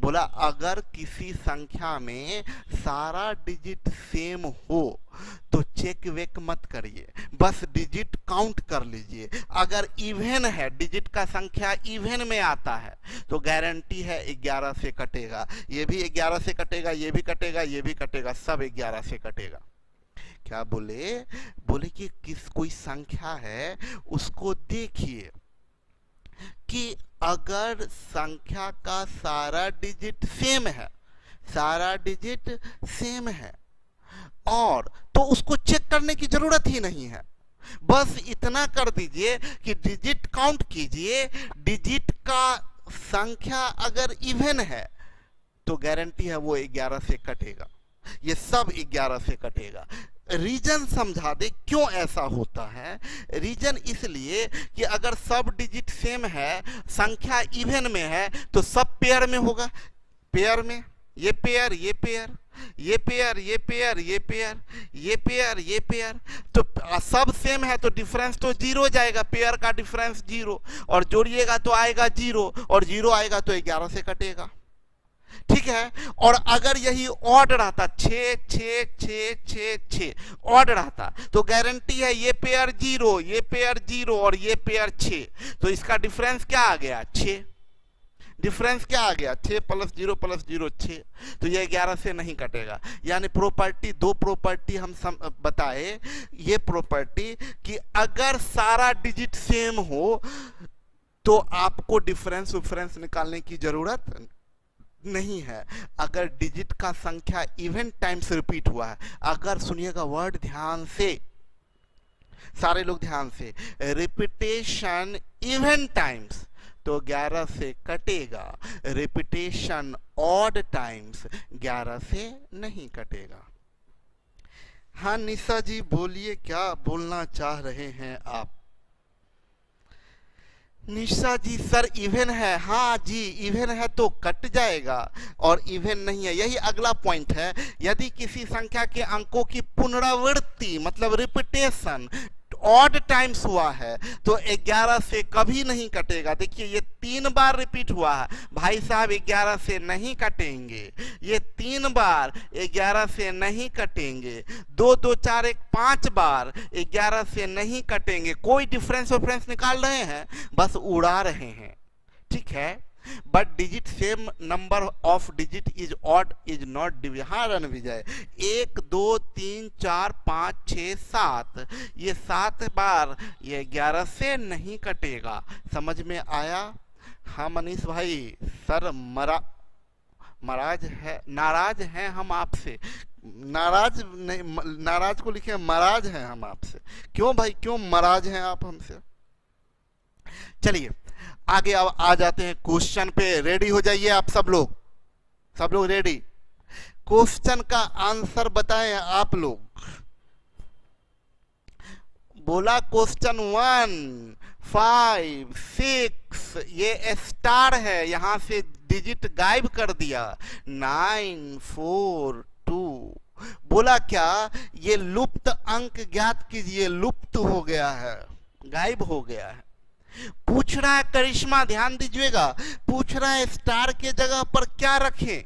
बोला अगर किसी संख्या में सारा डिजिट सेम हो तो चेक वेक मत करिए, बस डिजिट काउंट कर लीजिए। अगर इवन है, डिजिट का संख्या इवन में आता है तो गारंटी है 11 से कटेगा, ये भी 11 से कटेगा, ये भी कटेगा, ये भी कटेगा, सब 11 से कटेगा। क्या बोले? बोले कि कोई संख्या है उसको देखिए कि अगर संख्या का सारा डिजिट सेम है, सारा डिजिट सेम है, और तो उसको चेक करने की जरूरत ही नहीं है, बस इतना कर दीजिए कि डिजिट काउंट कीजिए, डिजिट का संख्या अगर इवन है तो गारंटी है वो 11 से कटेगा, ये सब 11 से कटेगा। रीजन समझा दे क्यों ऐसा होता है। रीजन इसलिए कि अगर सब डिजिट सेम है, संख्या इवन में है, तो सब पेयर में होगा, पेयर में ये पेयर, ये पेयर, ये पेयर, ये पेयर, ये पेयर, ये पेयर, ये पेयर, तो सब सेम है तो डिफरेंस तो 0 जाएगा, पेयर का डिफरेंस 0, और जोड़िएगा तो आएगा 0, और 0 आएगा तो 11 से कटेगा। ठीक है। और अगर यही ऑड रहता, 6 6 6 6 6 ऑड रहता, तो गारंटी है ये पेयर 0, ये पेयर 0 और ये पेयर 6, तो इसका डिफरेंस क्या आ गया? 6। डिफरेंस क्या आ गया? 6 + 0 + 0 6, तो ये 11 से नहीं कटेगा। यानी प्रॉपर्टी, 2 प्रॉपर्टी हम बताए, ये प्रॉपर्टी कि अगर सारा डिजिट सेम हो तो आपको डिफरेंस विफरेंस निकालने की जरूरत नहीं है। अगर डिजिट का संख्या इवन टाइम्स रिपीट हुआ है, अगर सुनिएगा वर्ड ध्यान से, सारे लोग ध्यान से, रिपीटेशन इवन टाइम्स तो 11 से कटेगा, रिपीटेशन ऑड टाइम्स 11 से नहीं कटेगा। हाँ निशा जी बोलिए, क्या बोलना चाह रहे हैं आप? निशा जी सर इवन है, हाँ जी इवन है तो कट जाएगा, और इवन नहीं है, यही अगला पॉइंट है। यदि किसी संख्या के अंकों की पुनरावृत्ति मतलब रिपीटेशन ऑड टाइम्स हुआ है तो 11 से कभी नहीं कटेगा। देखिए ये 3 बार रिपीट हुआ है भाई साहब, 11 से नहीं कटेंगे, ये 3 बार 11 से नहीं कटेंगे, 2 2 4 1 5 बार 11 से नहीं कटेंगे। कोई डिफरेंस विफरेंस निकाल रहे हैं, बस उड़ा रहे हैं, ठीक है। But digit same number of digit is odd is not divisible. हाँ रणविजय, 1 2 3 4 5 6 7, ये 7 बार ये 11 से नहीं कटेगा। समझ में आया? हाँ मनीष भाई, सर नाराज हैं हम आपसे। नाराज नहीं, नाराज को लिखे महाराज हैं हम आपसे। क्यों भाई, क्यों महाराज हैं आप हमसे? चलिए आगे अब आ जाते हैं क्वेश्चन पे। रेडी हो जाइए आप सब लोग रेडी। क्वेश्चन का आंसर बताएं आप लोग। बोला क्वेश्चन 1, 5, 6, ये स्टार है, यहां से डिजिट गायब कर दिया। 9, 4, 2, बोला क्या, ये लुप्त अंक ज्ञात कीजिए, लुप्त हो गया है, गायब हो गया है। पूछ रहा है करिश्मा, ध्यान दीजिएगा, पूछ रहा है स्टार के जगह पर क्या रखें,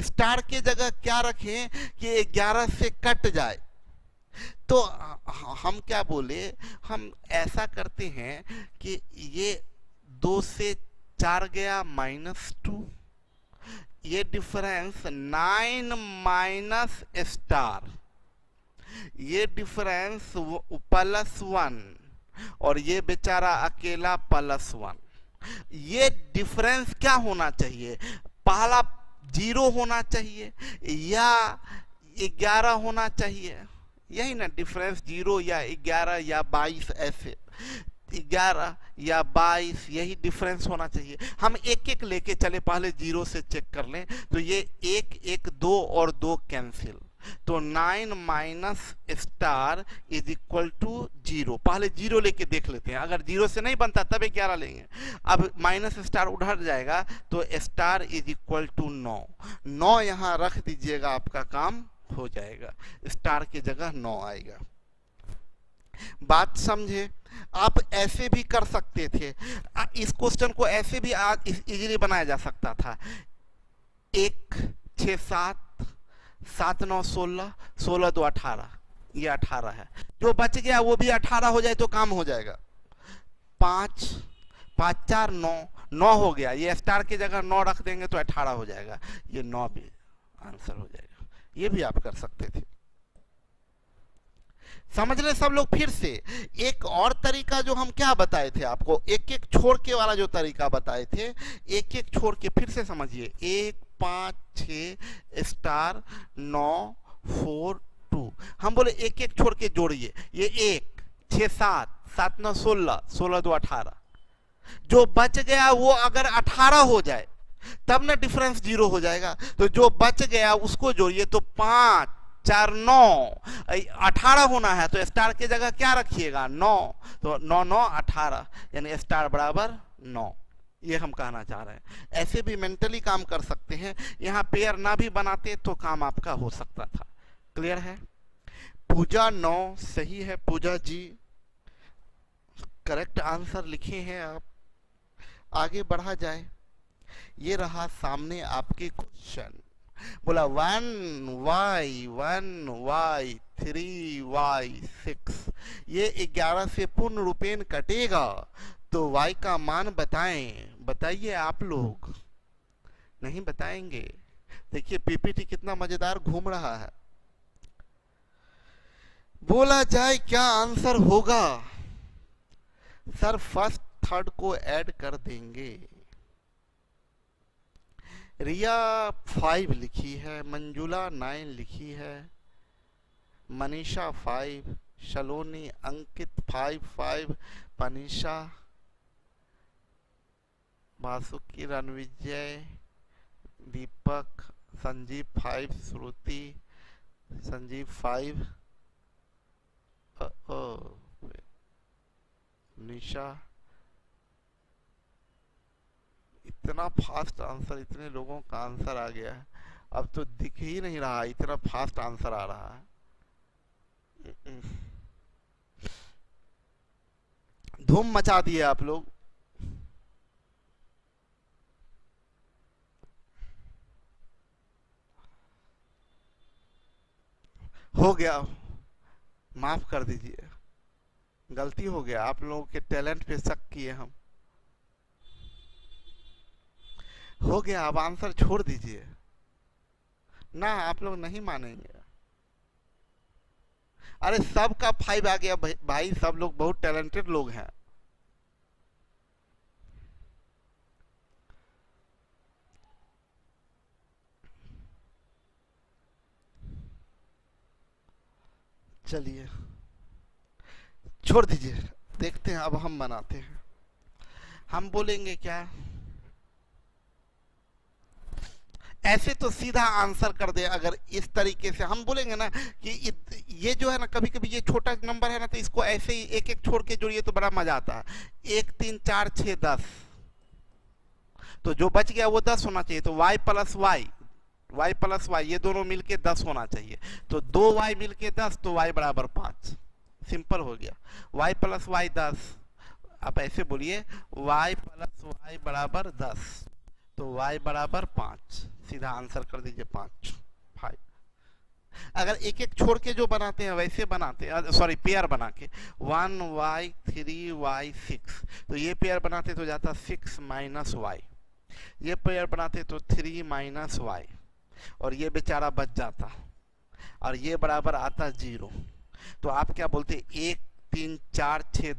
स्टार के जगह क्या रखें कि 11 से कट जाए। तो हम क्या बोले, हम ऐसा करते हैं कि ये 2 से 4 गया -2, ये डिफरेंस 9 माइनस स्टार, ये डिफरेंस +1 और ये बेचारा अकेला +1। ये डिफरेंस क्या होना चाहिए, पहला 0 होना चाहिए या 11 होना चाहिए, यही ना डिफरेंस, 0 या 11 या 22, ऐसे 11 या 22 यही डिफरेंस होना चाहिए। हम एक एक लेके चले, पहले 0 से चेक कर लें, तो ये 1, 1, 2 और 2 कैंसिल, तो 9 minus star is equal to 0। पहले 0 लेके देख लेते हैं, अगर 0 से नहीं बनता तब 11 लेंगे। अब माइनस स्टार उधर जाएगा तो स्टार इज इक्वल टू 9। 9 यहाँ रख दीजिएगा, आपका काम हो जाएगा, स्टार की जगह 9 आएगा। बात समझे? आप ऐसे भी कर सकते थे, इस क्वेश्चन को ऐसे भी इजीली बनाया जा सकता था। 1, 6, 7, 7, 9, 16, 16, 2, 18, ये 18 है, जो बच गया वो भी 18 हो जाए तो काम हो जाएगा। 5, 5, 4, 9, 9 हो गया, ये स्टार की जगह 9 रख देंगे तो 18 हो जाएगा, ये 9 भी आंसर हो जाएगा। ये भी आप कर सकते थे। समझ रहे सब लोग? फिर से एक और तरीका जो हम क्या बताए थे आपको, एक एक छोड़ के वाला जो तरीका बताए थे, एक एक छोड़ के फिर से समझिए। 1, 5, 6 स्टार 9, 4, 2, हम बोले एक एक छोड़ के जोड़िए। ये 1, 6, 7, 7, 9, 16, 16, 2, 18, जो बच गया वो अगर 18 हो जाए तब ना डिफरेंस 0 हो जाएगा, तो जो बच गया उसको जोड़िए, तो 5, 4, 9, 18 होना है तो स्टार की जगह क्या रखिएगा, 9, तो 9, 9, 18, यानी स्टार बराबर 9। ये हम कहना चाह रहे हैं। ऐसे भी मेंटली काम कर सकते हैं, यहाँ पेयर ना भी बनाते तो काम आपका हो सकता था। क्लियर है? पूजा 9 सही है, पूजा जी करेक्ट आंसर लिखे हैं आप। आगे बढ़ा जाए। ये रहा सामने आपके क्वेश्चन, बोला 1y 1y 3y 6, ये 11 से पूर्ण रूपेण कटेगा तो y का मान बताएं। बताइए आप लोग, नहीं बताएंगे? देखिए पीपीटी कितना मजेदार घूम रहा है। बोला जाए क्या आंसर होगा? सर फर्स्ट थर्ड को ऐड कर देंगे। रिया 5 लिखी है, मंजुला 9 लिखी है, मनीषा 5, शलोनी, अंकित 5, 5, पनीषा, वासुकी, रणविजय, दीपक, संजीव 5, श्रुति, संजीव 5, निशा। इतना फास्ट आंसर, इतने लोगों का आंसर आ गया है, अब तो दिख ही नहीं रहा, इतना फास्ट आंसर आ रहा है। धूम मचा दिए आप लोग। हो गया, माफ कर दीजिए, गलती हो गया, आप लोगों के टैलेंट पे शक किए हम। हो गया, अब आंसर छोड़ दीजिए ना, आप लोग नहीं मानेंगे। अरे सबका 5 आ गया भाई, सब लोग बहुत टैलेंटेड लोग हैं। चलिए छोड़ दीजिए, देखते हैं अब हम बनाते हैं। हम बोलेंगे क्या, ऐसे तो सीधा आंसर कर दे। अगर इस तरीके से हम बोलेंगे ना कि ये जो है ना, कभी कभी ये छोटा नंबर है ना, तो इसको ऐसे ही एक एक छोड़ के जोड़िए तो बड़ा मजा आता है। 1 3 4 6 10, तो जो बच गया वो 10 होना चाहिए। तो y प्लस वाई ये दोनों मिलके 10 होना चाहिए। तो 2y मिलके 10, तो y बराबर 5। सिंपल हो गया। y प्लस वाई 10, आप ऐसे बोलिए y प्लस वाई बराबर 10, तो y बराबर 5। सीधा आंसर कर दीजिए 5। अगर एक एक छोड़ के जो बनाते हैं वैसे बनाते हैं, सॉरी पेयर बना के 1y 3y 6, तो ये पेयर बनाते तो जाता 6 माइनस वाई, ये पेयर बनाते तो 3 माइनस वाई, और ये बेचारा बच जाता, और ये बराबर आता 0। तो आप क्या बोलते, 1 3 4 6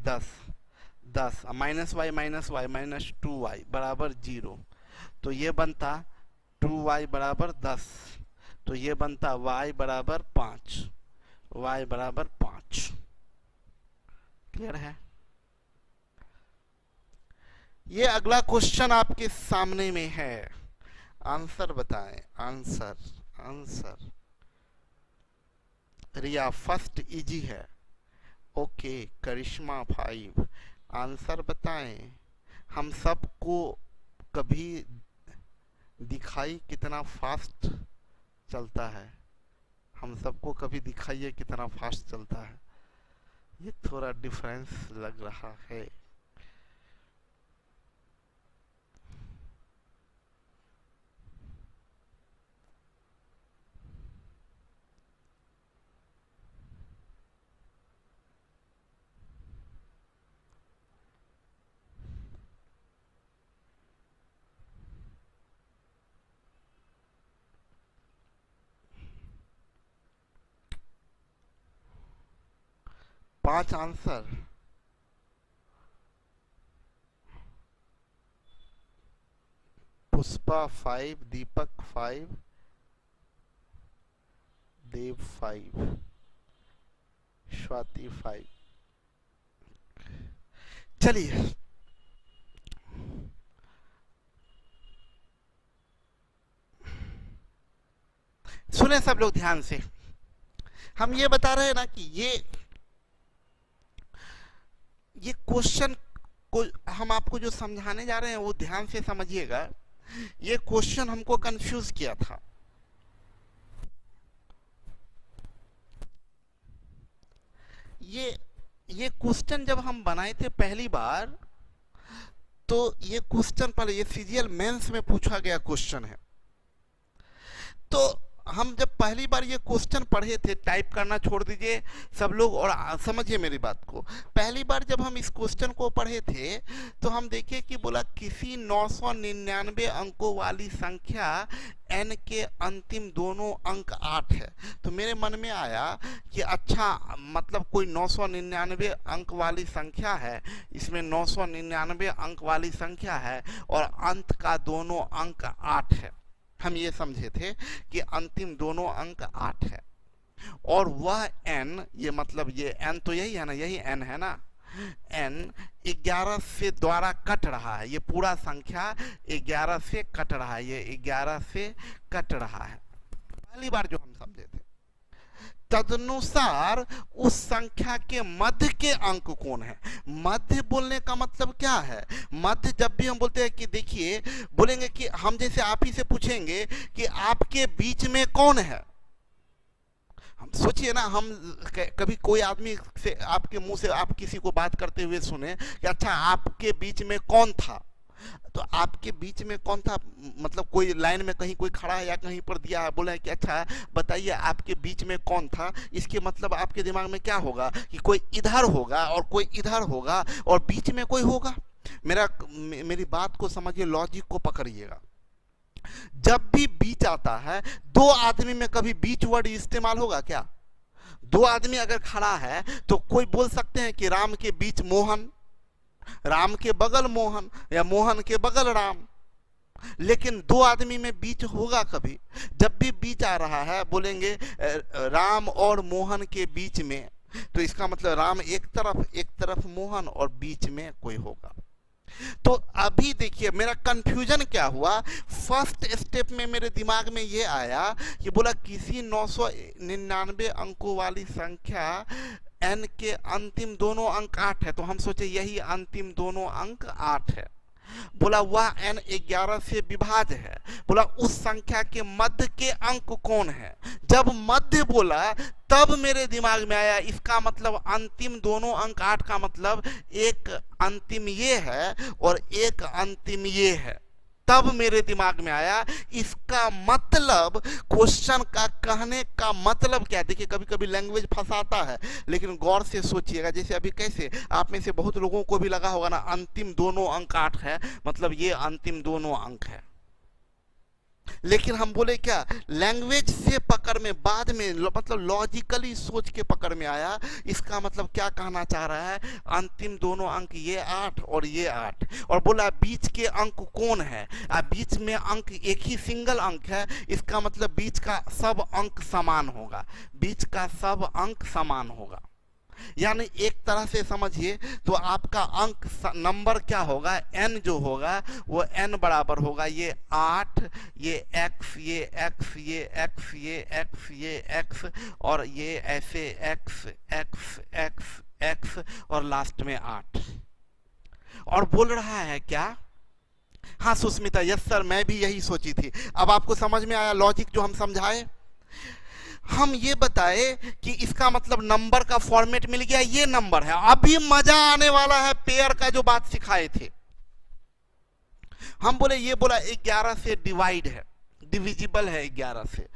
10 माइनस वाई माइनस 2y बराबर 0, तो ये बनता 2y बराबर 10, तो ये बनता y बराबर 5, y बराबर 5। क्लियर है? ये अगला क्वेश्चन आपके सामने में है, आंसर बताएं। आंसर रिया फर्स्ट इजी है। ओके करिश्मा 5, आंसर बताएं। हम सबको कभी दिखाई कितना फास्ट चलता है, हम सबको कभी दिखाइए कितना फास्ट चलता है। ये थोड़ा डिफरेंस लग रहा है। पांच आंसर, पुष्पा 5, दीपक 5, देव 5, स्वाति 5। चलिए सुने सब लोग ध्यान से। हम ये बता रहे हैं ना कि ये क्वेश्चन को हम आपको जो समझाने जा रहे हैं वो ध्यान से समझिएगा। ये क्वेश्चन हमको कंफ्यूज किया था। ये क्वेश्चन जब हम बनाए थे पहली बार, तो ये क्वेश्चन पर ये सीजीएल मेंस में पूछा गया क्वेश्चन है। तो हम जब पहली बार ये क्वेश्चन पढ़े थे, टाइप करना छोड़ दीजिए सब लोग और समझिए मेरी बात को। पहली बार जब हम इस क्वेश्चन को पढ़े थे तो हम देखे कि बोला किसी 999 अंकों वाली संख्या n के अंतिम दोनों अंक 8 है। तो मेरे मन में आया कि अच्छा मतलब कोई 999 अंक वाली संख्या है, इसमें 999 अंक वाली संख्या है और अंत का दोनों अंक 8 है। हम ये समझे थे कि अंतिम दोनों अंक 8 है और वह n, ये मतलब ये n तो यही है ना, यही n है ना, n 11 से द्वारा कट रहा है। ये पूरा संख्या 11 से कट रहा है, ये 11 से कट रहा है। पहली बार जो हम समझे थे, तदनुसार उस संख्या के मध्य के अंक कौन है। मध्य बोलने का मतलब क्या है? मध्य जब भी हम बोलते हैं कि देखिए, बोलेंगे कि हम जैसे आप ही से पूछेंगे कि आपके बीच में कौन है। हम सोचिए ना, हम कभी कोई आदमी से आपके मुंह से आप किसी को बात करते हुए सुने कि अच्छा आपके बीच में कौन था, तो आपके बीच में कौन था मतलब कोई लाइन में कहीं कोई खड़ा है या कहीं पर दिया है, बोले कि अच्छा बताइए आपके बीच में कौन था। इसके मतलब आपके दिमाग में क्या होगा कि कोई इधर होगा और कोई इधर होगा और बीच में कोई होगा। मेरी बात को समझिए, लॉजिक को पकड़िएगा। जब भी बीच आता है, दो आदमी में कभी बीच वर्ड इस्तेमाल होगा क्या? दो आदमी अगर खड़ा है तो कोई बोल सकते हैं कि राम के बीच मोहन, राम के बगल मोहन या मोहन के बगल राम, लेकिन दो आदमी में बीच होगा कभी? जब भी बीच आ रहा है बोलेंगे राम और मोहन के बीच में, तो इसका मतलब राम एक तरफ मोहन और बीच में कोई होगा। तो अभी देखिए मेरा कंफ्यूजन क्या हुआ। फर्स्ट स्टेप में मेरे दिमाग में ये आया कि बोला किसी 999 अंकों वाली संख्या n के अंतिम दोनों अंक 8 है, तो हम सोचे यही अंतिम दोनों अंक 8 है। बोला वह n 11 से विभाज्य है। बोला उस संख्या के मध्य के अंक कौन है। जब मध्य बोला तब मेरे दिमाग में आया इसका मतलब अंतिम दोनों अंक 8 का मतलब एक अंतिम ये है और एक अंतिम ये है। तब मेरे दिमाग में आया इसका मतलब, क्वेश्चन का कहने का मतलब क्या है। देखिए कभी कभी लैंग्वेज फंसाता है, लेकिन गौर से सोचिएगा। जैसे अभी कैसे आप में से बहुत लोगों को भी लगा होगा ना अंतिम दोनों अंक 8 है, मतलब ये अंतिम दोनों अंक है। लेकिन हम बोले क्या, लैंग्वेज से पकड़ में बाद में मतलब लॉजिकली सोच के पकड़ में आया इसका मतलब क्या कहना चाह रहा है, अंतिम दोनों अंक ये 8 और ये 8। और बोला बीच के अंक कौन है, बीच में अंक एक ही सिंगल अंक है, इसका मतलब बीच का सब अंक समान होगा, बीच का सब अंक समान होगा। यानी एक तरह से समझिए तो आपका अंक नंबर क्या होगा, n जो होगा वो n बराबर होगा ये 8, ये x, ये x, ये x, ये x, ये x और ये ऐसे x x x x और लास्ट में 8। और बोल रहा है क्या, हाँ सुस्मिता, यस सर मैं भी यही सोची थी। अब आपको समझ में आया लॉजिक जो हम समझाए। हम ये बताए कि इसका मतलब नंबर का फॉर्मेट मिल गया, ये नंबर है। अभी मजा आने वाला है पेयर का जो बात सिखाए थे। हम बोले ये बोला 11 से डिवाइड है, डिविजिबल है 11 से।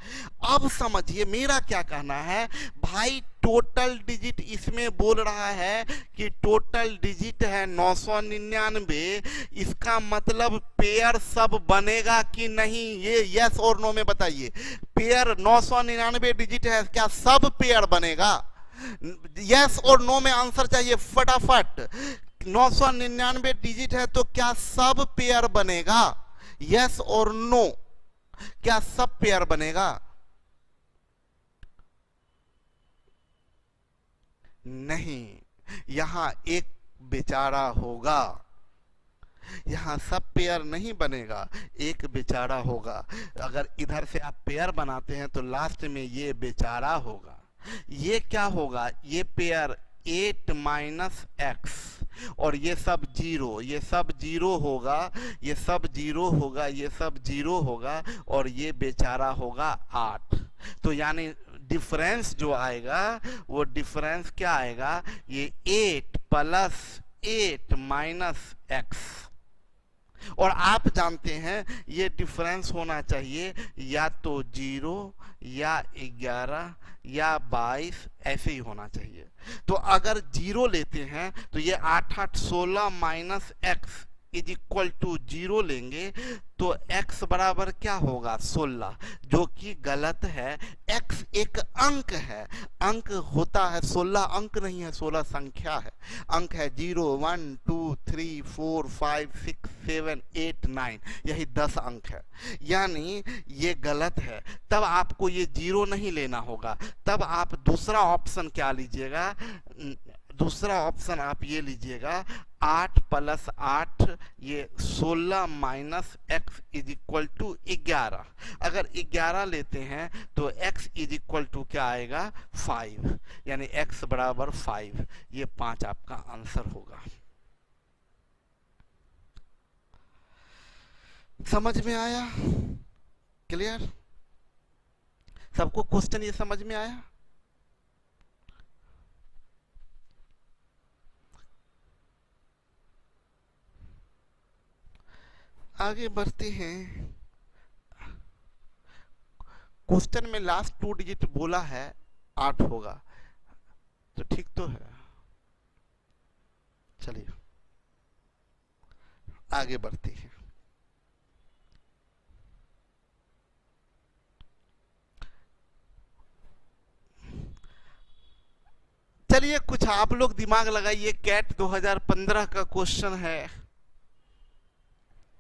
अब समझिए मेरा क्या कहना है भाई, टोटल डिजिट इसमें बोल रहा है कि टोटल डिजिट है 999, इसका मतलब पेयर सब बनेगा कि नहीं, ये यस और नो में बताइए। पेयर 999 डिजिट है, क्या सब पेयर बनेगा? यस और नो में आंसर चाहिए फटाफट। 999 डिजिट है तो क्या सब पेयर बनेगा, यस और नो, क्या सब पेयर बनेगा? नहीं, यहां एक बेचारा होगा, यहां सब पेयर नहीं बनेगा, एक बेचारा होगा। अगर इधर से आप पेयर बनाते हैं तो लास्ट में ये बेचारा होगा। ये क्या होगा, ये पेयर 8 माइनस x और ये सब 0, ये सब 0 होगा, ये सब 0 होगा, ये सब 0 होगा और ये बेचारा होगा 8। तो यानी डिफरेंस जो आएगा वो डिफरेंस क्या आएगा, ये 8 प्लस 8 माइनस x। और आप जानते हैं ये डिफरेंस होना चाहिए या तो 0 या 11 या 22, ऐसे ही होना चाहिए। तो अगर 0 लेते हैं तो ये 8 8 16 minus x is equal to 0 लेंगे तो x बराबर क्या होगा 16, जो कि गलत है। x एक अंक है, अंक होता है 16 अंक नहीं है, 16 संख्या है। अंक है 0 1 2 3 4 5 6 7 8 9, यही 10 अंक है, यानी ये गलत है। तब आपको ये 0 नहीं लेना होगा, तब आप दूसरा ऑप्शन क्या लीजिएगा, दूसरा ऑप्शन आप ये लीजिएगा 8 प्लस 8 ये 16 minus x is equal to 11। अगर 11 लेते हैं तो x इज इक्वल टू क्या आएगा 5, यानी x बराबर 5। ये 5 आपका आंसर होगा। समझ में आया? क्लियर? सबको क्वेश्चन ये समझ में आया? आगे बढ़ते हैं। क्वेश्चन में लास्ट 2 डिजिट बोला है 8 होगा, तो ठीक तो है। चलिए आगे बढ़ते हैं। चलिए कुछ आप लोग दिमाग लगाइए, कैट 2015 का क्वेश्चन है,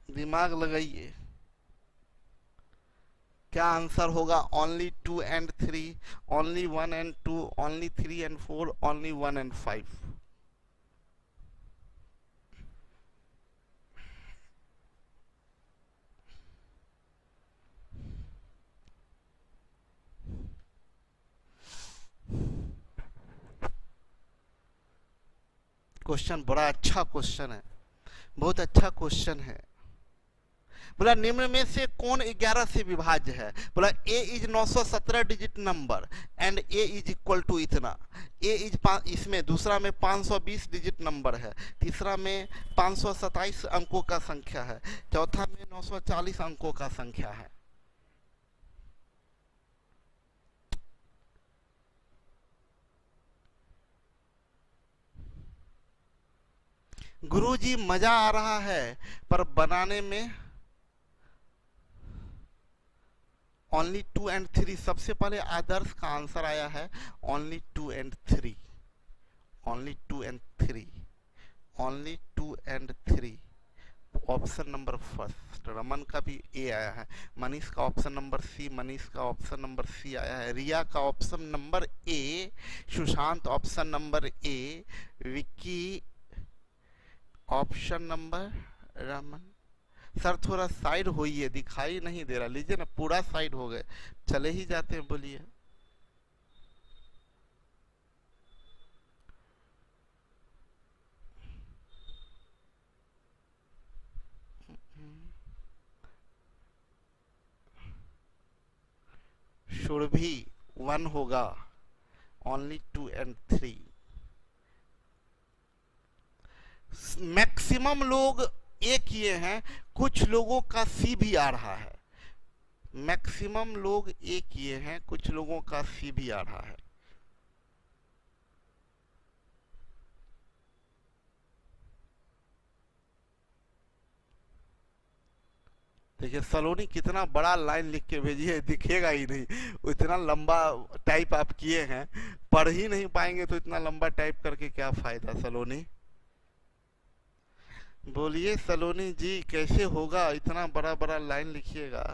दिमाग लगाइए क्या आंसर होगा। Only 2 and 3, only 1 and 2, only 3 and 4, only 1 and 5। Question बड़ा अच्छा क्वेश्चन है, बहुत अच्छा क्वेश्चन है। बोला निम्न में से कौन 11 से विभाज्य है? बोला A is 917 digit number and A is equal to इतना। ए इज इसमें दूसरा में 520 डिजिट नंबर है, तीसरा में 527 अंकों का संख्या है, चौथा में 940 अंकों का संख्या है। गुरुजी मजा आ रहा है पर बनाने में ओनली 2 एंड 3। सबसे पहले आदर्श का आंसर आया है only 2 and 3, only 2 and 3, only 2 and 3। Option number first. Raman का भी ए आया है, मनीष का ऑप्शन नंबर सी, मनीष का ऑप्शन नंबर सी आया है, रिया का option number A, Sushant option number A, Vicky option number, Raman. Sir थोड़ा साइड होइए, दिखाई नहीं दे रहा। लीजिए ना, पूरा साइड हो गए, चले ही जाते हैं, बोलिए। शुड भी 1 होगा, ओनली 2 एंड 3। मैक्सिमम लोग ए किए हैं, कुछ लोगों का सी भी आ रहा है। मैक्सिमम लोग ए किए हैं, कुछ लोगों का सी भी आ रहा है। देखिए सलोनी कितना बड़ा लाइन लिख के भेजी है, दिखेगा ही नहीं। इतना लंबा टाइप आप किए हैं, पढ़ ही नहीं पाएंगे तो इतना लंबा टाइप करके क्या फायदा। सलोनी बोलिए, सलोनी जी कैसे होगा, इतना बड़ा बड़ा लाइन लिखिएगा।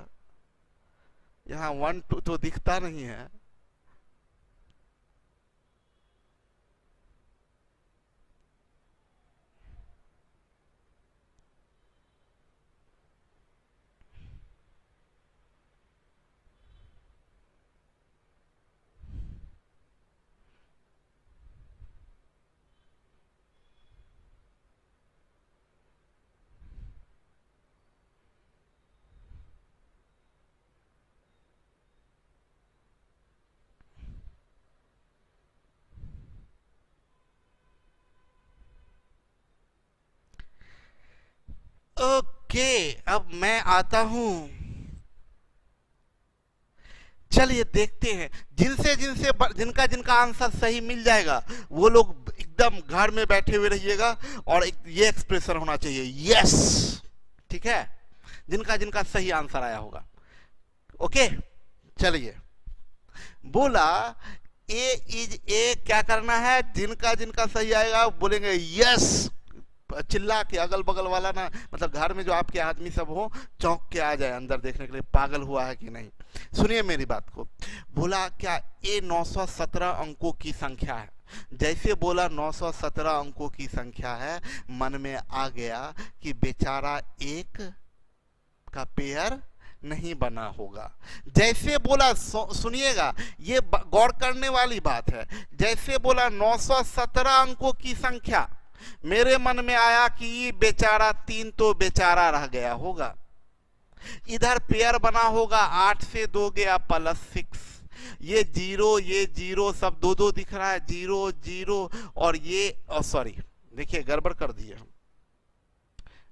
यहाँ 1 2 तो दिखता नहीं है। ओके, अब मैं आता हूं। चलिए देखते हैं, जिनका जिनका आंसर सही मिल जाएगा वो लोग एकदम घर में बैठे हुए रहिएगा और ये एक्सप्रेशन होना चाहिए, यस। ठीक है, जिनका जिनका सही आंसर आया होगा। ओके, चलिए। बोला ए इज ए, क्या करना है? जिनका जिनका सही आएगा बोलेंगे यस, चिल्ला के। अगल बगल वाला ना, मतलब घर में जो आपके आदमी सब हो, चौंक के आ जाए अंदर देखने के लिए पागल हुआ है कि नहीं। सुनिए मेरी बात को। बोला क्या ए 917 अंकों की संख्या है। जैसे बोला 917 अंकों की संख्या है, मन में आ गया कि बेचारा एक का पेयर नहीं बना होगा। जैसे बोला, सुनिएगा ये गौर करने वाली बात है। जैसे बोला 917 अंकों की संख्या, मेरे मन में आया कि ये बेचारा 3 तो बेचारा रह गया होगा। इधर पेयर बना होगा, 8 से 2 गया +6, ये 0 ये 0 सब 2 दिख रहा है, 0 0 और ये सॉरी, देखिए गड़बड़ कर दिए हम,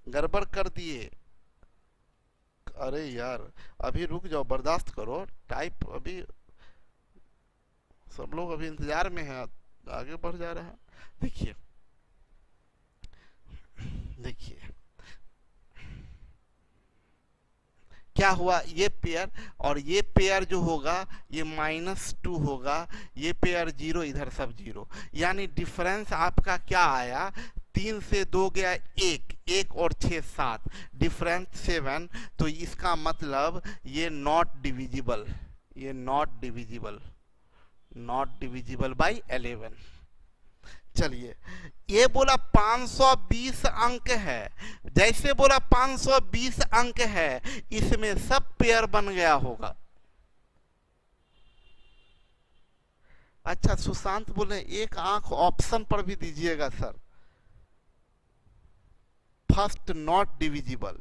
गड़बड़ कर दिए। अरे यार अभी रुक जाओ, बर्दाश्त करो, टाइप अभी सब लोग अभी इंतजार में है, आगे बढ़ जा रहा है। देखिए देखिए क्या हुआ, ये पेयर और ये पेयर जो होगा ये -2 होगा, ये पेयर 0, इधर सब 0, यानी डिफरेंस आपका क्या आया? 3 से 2 गया 1, 1 और 6 7, डिफरेंस 7। तो इसका मतलब ये नॉट डिविजिबल, ये not divisible, not divisible by 11। चलिए, ये बोला 520 अंक है। जैसे बोला 520 अंक है, इसमें सब पेयर बन गया होगा। अच्छा सुशांत बोले एक आंख ऑप्शन पर भी दीजिएगा सर। First not divisible.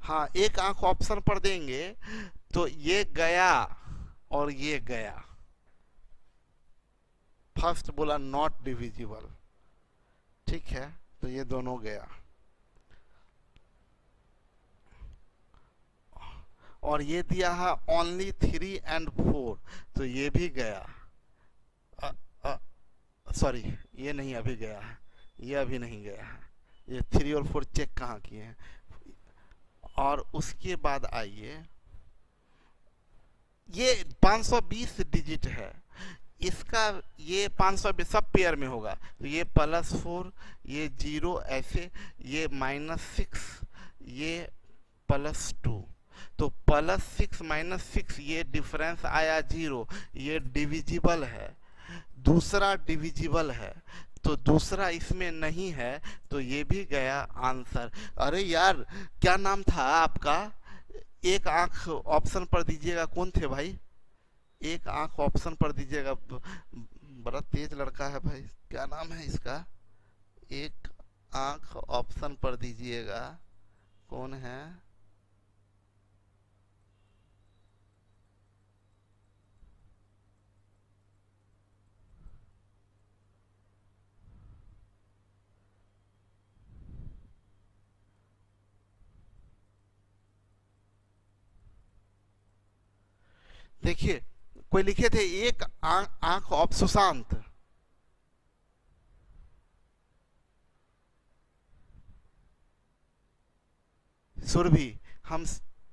हाँ, एक आंख ऑप्शन पर देंगे तो ये गया और ये गया। फर्स्ट बोला नॉट डिविजिबल, ठीक है, तो ये दोनों गया। और ये दिया है ओनली 3 and 4, तो ये भी गया। सॉरी, ये नहीं अभी गया है, ये अभी नहीं गया है। ये 3 और 4 चेक कहाँ किए हैं। और उसके बाद आइए, ये 520 डिजिट है, इसका ये 520 सब पेयर में होगा, तो ये +4, ये 0 ऐसे, ये -6, ये +2, तो +6 -6 ये डिफरेंस आया 0, ये डिविजिबल है। दूसरा डिविजिबल है, तो दूसरा इसमें नहीं है, तो ये भी गया आंसर। अरे यार, क्या नाम था आपका? एक आंख ऑप्शन पर दीजिएगा। कौन थे भाई? एक आंख ऑप्शन पर दीजिएगा। बड़ा तेज लड़का है भाई, क्या नाम है इसका? एक आंख ऑप्शन पर दीजिएगा, कौन है? देखिए, कोई लिखे थे एक आंख ऑफ सुशांत। सुरभि, हम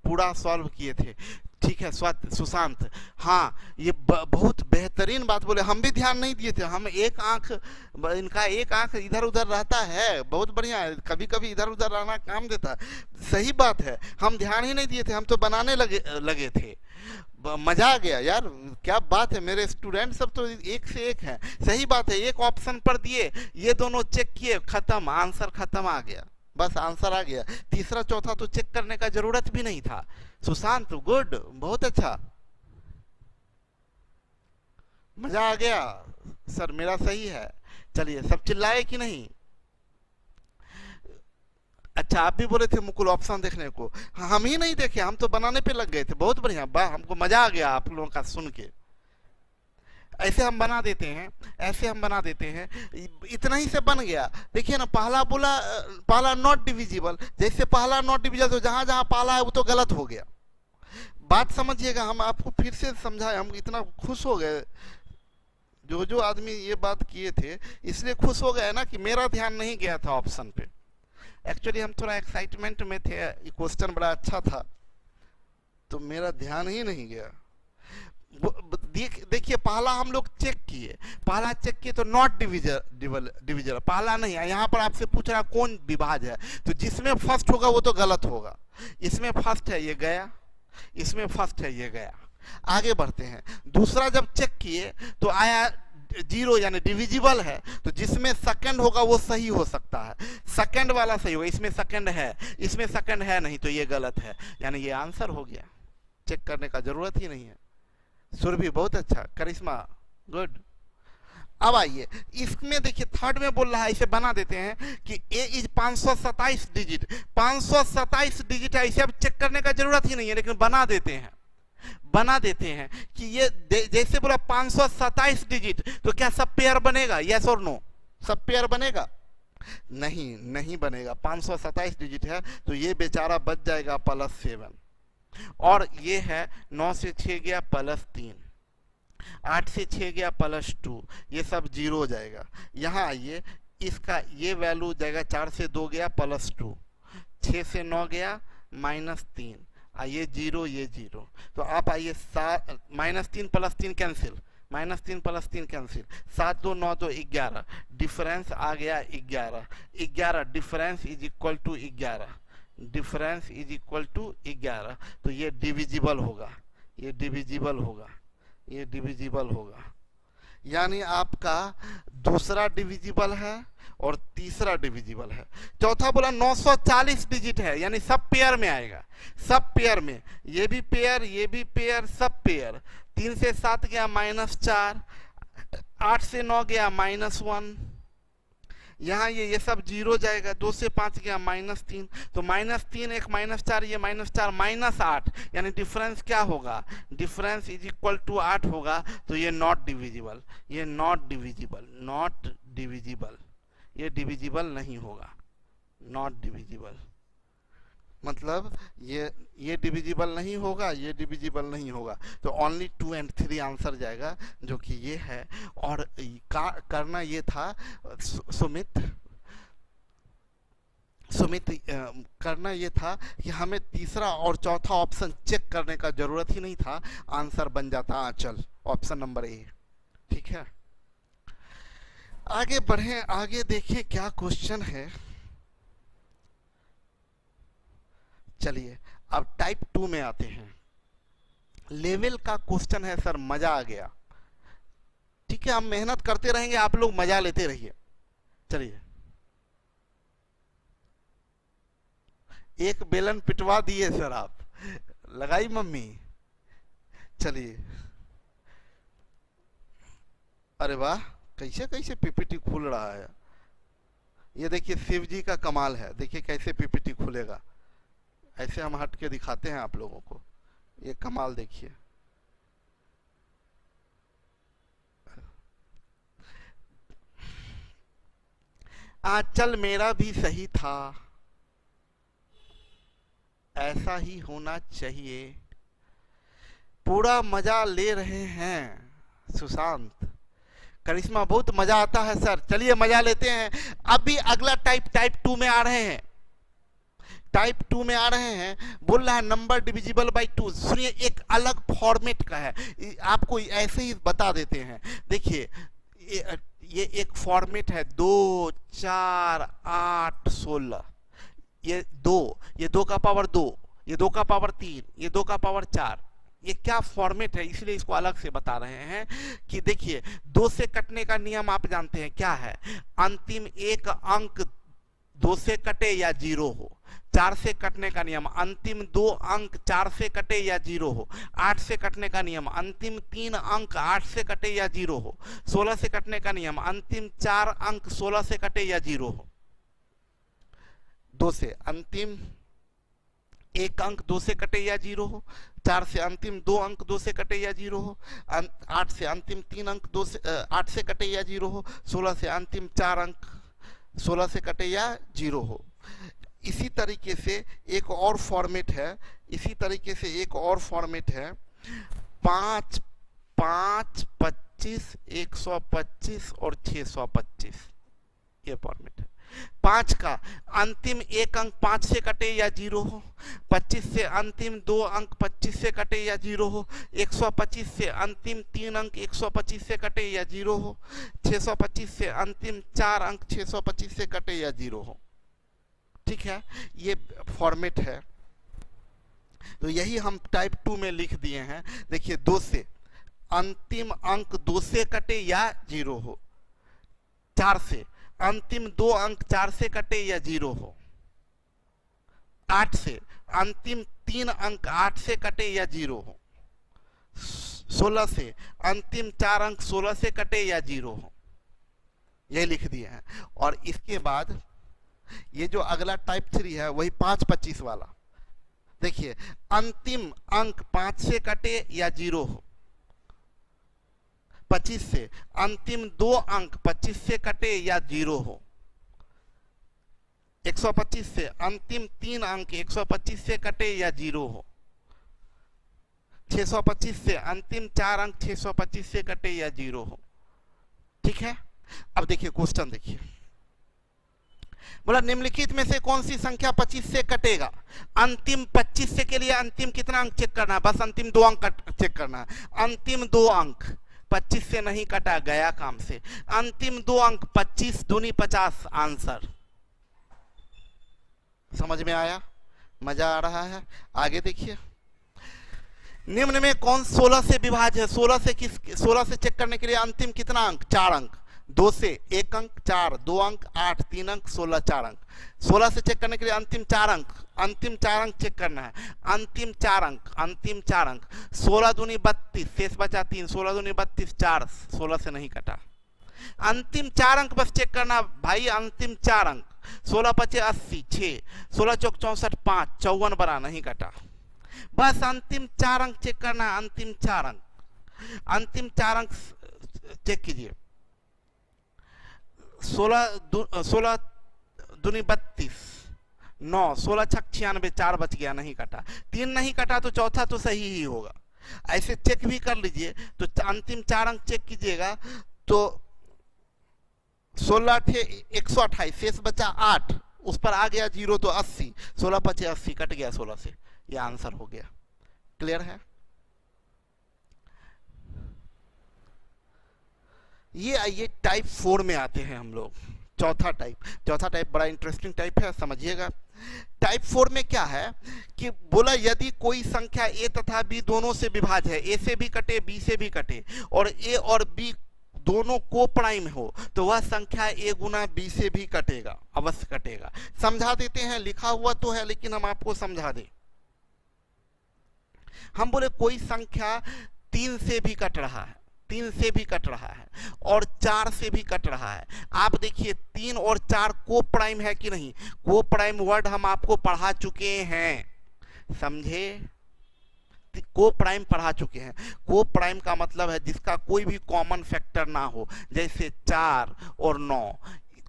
पूरा सॉल्व किए थे, ठीक है। सुशांत, हाँ, ये बहुत बेहतरीन बात बोले, हम भी ध्यान नहीं दिए थे। हम एक आंख, इनका एक आंख इधर उधर रहता है, बहुत बढ़िया है, कभी कभी इधर उधर रहना काम देता है। सही बात है, हम ध्यान ही नहीं दिए थे, हम तो बनाने लगे थे। मजा आ गया यार, क्या बात है, मेरे स्टूडेंट सब तो एक से एक हैं। सही बात है, एक ऑप्शन पर दिए, ये दोनों चेक किए, खत्म, आंसर खत्म, आ गया, बस आंसर आ गया। तीसरा चौथा तो चेक करने का जरूरत भी नहीं था। सुशांत, गुड, बहुत अच्छा, मजा आ गया सर, मेरा सही है। चलिए, सब चिल्लाए कि नहीं? अच्छा, आप भी बोले थे मुकुल ऑप्शन देखने को, हम ही नहीं देखे, हम तो बनाने पे लग गए थे। बहुत बढ़िया, वाह, हमको मजा आ गया आप लोगों का सुन के। ऐसे हम बना देते हैं, ऐसे हम बना देते हैं, इतना ही से बन गया। देखिए ना, पहला बोला, पहला नॉट डिविजिबल, जैसे पहला नॉट डिविजिबल, तो जहां जहां पहला है वो तो गलत हो गया। बात समझिएगा, हम आपको फिर से समझाए, हम इतना खुश हो गए, जो आदमी ये बात किए थे, इसलिए खुश हो गए ना कि मेरा ध्यान नहीं गया था ऑप्शन पे। एक्चुअली हम थोड़ा एक्साइटमेंट में थे, ये क्वेश्चन बड़ा अच्छा था, तो मेरा ध्यान ही नहीं गया। देखिए, पहला हम लोग चेक किए, पहला चेक किए तो नॉट डिविजिबल, पहला नहीं है। यहाँ पर आपसे पूछ रहा कौन विभाज है, तो जिसमें फर्स्ट होगा वो तो गलत होगा। इसमें फर्स्ट है, ये गया, इसमें फर्स्ट है, ये गया। आगे बढ़ते हैं, दूसरा जब चेक किए तो आया 0, यानी डिविजिबल है, तो जिसमें सेकंड होगा वो सही हो सकता है, सेकंड वाला सही होगा। इसमें सेकंड है, इसमें सेकंड है नहीं, तो ये गलत है, यानी ये आंसर हो गया, चेक करने का जरूरत ही नहीं है। सुरभि, बहुत अच्छा, करिश्मा, गुड। अब आइए, इसमें देखिए थर्ड में बोल रहा है, इसे बना देते हैं कि ए इज 527 डिजिट, 527 डिजिट है, इसे अब चेक करने का जरूरत ही नहीं है, लेकिन बना देते हैं कि ये जैसे बोला 527 डिजिट, तो क्या सब पेयर बनेगा? यस और नो, सब पेयर बनेगा? नहीं बनेगा। 527 डिजिट है, तो ये बेचारा बच जाएगा +7, और ये है 9 से 6 गया +3, 8 से 6 गया +2, ये सब 0 हो जाएगा। यहाँ आइए, इसका ये वैल्यू जाएगा, 4 से 2 गया +2, 6 से 9 गया -3, ये 0, ये 0, तो आप आइए, -3 + 3 कैंसिल, -3 + 3 कैंसिल, 7 2 9 2 11, डिफरेंस आ गया 11, difference is equal to 11, difference is equal to 11, तो ये डिविजिबल होगा, ये डिविजिबल होगा, ये डिविजिबल होगा। यानी आपका दूसरा डिविजिबल है और तीसरा डिविजिबल है। चौथा बोला 940 डिजिट है, यानी सब पेयर में आएगा, सब पेयर में, ये भी पेयर, ये भी पेयर, सब पेयर। 3 से 7 गया -4, 8 से 9 गया -1, यहाँ ये सब जीरो जाएगा, 2 से 5 गया -3, तो -3 एक -4, ये -4 -8, यानी डिफरेंस क्या होगा, डिफरेंस इज इक्वल टू 8 होगा। तो ये नॉट डिविजिबल, ये नॉट डिविजिबल, नॉट डिविजिबल, ये डिविजिबल नहीं होगा, नॉट डिविजिबल, मतलब ये डिविजिबल नहीं होगा, ये डिविजिबल नहीं होगा। तो ओनली 2 और 3 आंसर जाएगा, जो कि ये है। और करना ये था सुमित करना ये था कि हमें तीसरा और चौथा ऑप्शन चेक करने का जरूरत ही नहीं था, आंसर बन जाता आंचल, ऑप्शन नंबर ए। ठीक है, आगे बढ़ें, आगे देखें क्या क्वेश्चन है। चलिए अब टाइप 2 में आते हैं। लेवल का क्वेश्चन है सर, मजा आ गया। ठीक है, हम मेहनत करते रहेंगे, आप लोग मजा लेते रहिए। चलिए, एक बेलन पिटवा दिए सर आप, लगाई मम्मी। चलिए, अरे वाह, कैसे कैसे पीपीटी खुल रहा है। ये देखिए शिव जी का कमाल है, देखिए कैसे पीपीटी खुलेगा। ऐसे हम हट के दिखाते हैं आप लोगों को, ये कमाल देखिए। आंचल मेरा भी सही था, ऐसा ही होना चाहिए, पूरा मजा ले रहे हैं सुशांत। करिश्मा बहुत मजा आता है सर, चलिए मजा लेते हैं। अभी अगला टाइप 2 में आ रहे हैं, टाइप 2 में आ रहे हैं। बोल रहा है नंबर डिविजिबल बाई 2। सुनिए, एक अलग फॉर्मेट का है, आपको ऐसे ही बता देते हैं। देखिए ये एक फॉर्मेट है 2, 4, 8, 16। ये 2 का पावर 2, ये 2 का पावर 3, ये 2 का पावर 4। ये क्या फॉर्मेट है, इसलिए इसको अलग से बता रहे हैं कि देखिए 2 से कटने का नियम आप जानते हैं क्या है, अंतिम एक अंक 2 से कटे या 0 हो। 4 से कटने का नियम, अंतिम 2 अंक 4 से कटे या 0 हो। 8 से कटने का नियम, अंतिम 3 अंक 8 से कटे या 0 हो। 16 से कटने का नियम, अंतिम 4 अंक 16 से कटे या 0 हो। 2 से अंतिम एक अंक 2 से कटे या 0 हो। 4 से अंतिम 2 अंक 2 से कटे या 0 हो। 8 से अंतिम 3 अंक 8 से कटे या 0 हो। 16 से अंतिम 4 अंक 16 से कटे या 0 हो। इसी तरीके से एक और फॉर्मेट है, 5, 5, 25, 125 और 625, ये फॉर्मेट है। 5 का अंतिम एक अंक 5 से कटे या 0 हो। 25 से अंतिम 2 अंक 25 से कटे या 0 हो। 125 से अंतिम 3 अंक 125 से कटे या 0 हो। 625 से अंतिम 4 अंक 625 से कटे या 0 हो। ठीक है, ये फॉर्मेट है। तो यही हम टाइप 2 में लिख दिए हैं। देखिए 2 से अंतिम अंक 2 से कटे या 0 हो। 4 से अंतिम 2 अंक 4 से कटे या 0 हो। 8 से अंतिम 3 अंक 8 से कटे या 0 हो। 16 से अंतिम 4 अंक 16 से कटे या 0 हो। यही लिख दिए हैं। और इसके बाद ये जो अगला टाइप 3 है वही 5, 25 वाला। देखिए अंतिम अंक 5 से कटे या 0 हो। 25 से अंतिम 2 अंक 25 से कटे या 0 हो। 125 से अंतिम 3 अंक 125 से कटे या 0 हो। 625 से अंतिम 4 अंक 625 से कटे या 0 हो। ठीक है, अब देखिए क्वेश्चन देखिए, बोला निम्नलिखित में से कौन सी संख्या 25 से कटेगा। अंतिम 25 से के लिए अंतिम कितना अंक चेक करना है, बस अंतिम 2 अंक चेक करना है। अंतिम 2 अंक 25 से नहीं कटा, गया काम से। अंतिम 2 अंक 25 दूनी 50, आंसर। समझ में आया, मजा आ रहा है। आगे देखिए, निम्न में कौन 16 से विभाज्य है। 16 से चेक करने के लिए अंतिम कितना अंक, 4 अंक। 2 से 1 अंक 4, 2 अंक 8, 3 अंक 16, 4 अंक। 16 से चेक करने के लिए अंतिम 4 अंक चेक करना है। अंतिम 4 अंक 16 दूनी 32, शेष बचा 3, 16 दूनी 32, 4, 16 से नहीं कटा। अंतिम 4 अंक बस चेक करना भाई, अंतिम 4 अंक। 16 पचे 80, 6, 16 चौक 64, 5, 54 बना, नहीं कटा। बस अंतिम 4 अंक चेक करना, अंतिम 4 अंक चेक कीजिए। 16 दूनी 32, 9, 16 छक 96, 4 बच गया, नहीं कटा। 3 नहीं कटा तो चौथा तो सही ही होगा। ऐसे चेक भी कर लीजिए। तो अंतिम 4 अंक चेक कीजिएगा तो 16 थे 128, शेष बचा 8, उस पर आ गया 0 तो 80, 16 पचे 80, कट गया 16 से। यह आंसर हो गया। क्लियर है? ये आइए टाइप 4 में आते हैं हम लोग। चौथा टाइप बड़ा इंटरेस्टिंग टाइप है, समझिएगा। टाइप 4 में क्या है कि बोला यदि कोई संख्या a तथा b दोनों से विभाज्य है, a से भी कटे b से भी कटे, और a और b दोनों को प्राइम हो, तो वह संख्या a गुना b से भी कटेगा, अवश्य कटेगा। समझा देते हैं, लिखा हुआ तो है लेकिन हम आपको समझा दें। हम बोले कोई संख्या 3 से भी कट रहा है, 3 से भी कट रहा है और 4 से भी कट रहा है। आप देखिए 3 और 4 को प्राइम है कि नहीं? को प्राइम वर्ड हम आपको पढ़ा चुके हैं, समझे? को प्राइम पढ़ा चुके हैं। को प्राइम का मतलब है जिसका कोई भी कॉमन फैक्टर ना हो, जैसे 4 और 9।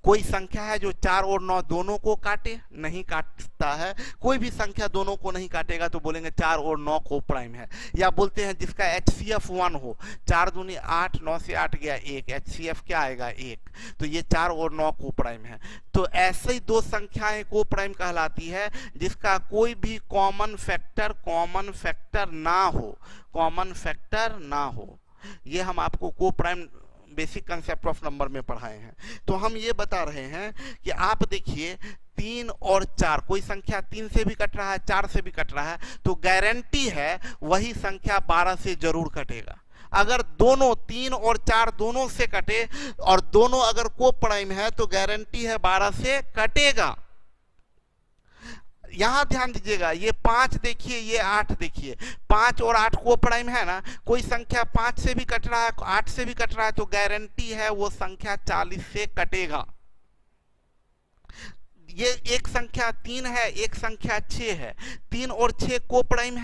कोई संख्या है जो 4 और 9 दोनों को काटे, नहीं काटता है। कोई भी संख्या दोनों को नहीं काटेगा तो बोलेंगे 4 और 9 को प्राइम है। या बोलते हैं जिसका HCF 1 हो, 4 दूनी 8, 9 से 8 गया 1, HCF क्या आएगा 1, तो ये 4 और 9 को प्राइम है। तो ऐसे ही दो संख्याएं को प्राइम कहलाती है जिसका कोई भी कॉमन फैक्टर ना हो, ये हम आपको को prime basic concept of number में पढ़ाए हैं। तो हम ये बता रहे हैं कि आप देखिए 3 और 4, कोई संख्या 3 से भी कट रहा है, 4 से भी कट रहा है, तो गारंटी है वही संख्या 12 से जरूर कटेगा। अगर दोनों 3 और 4 दोनों से कटे और दोनों अगर को प्राइम है तो गारंटी है 12 से कटेगा। यहां ध्यान दीजिएगा, ये 5 देखिए, ये 8 देखिए, 5 और 8 को प्राइम है ना। कोई संख्या 5 से भी कट रहा है, 8 से भी कट रहा है, तो गारंटी है वो संख्या 40 से कटेगा। ये एक संख्या 3 है, एक संख्या 6 है, 3 और 6 को प्राइम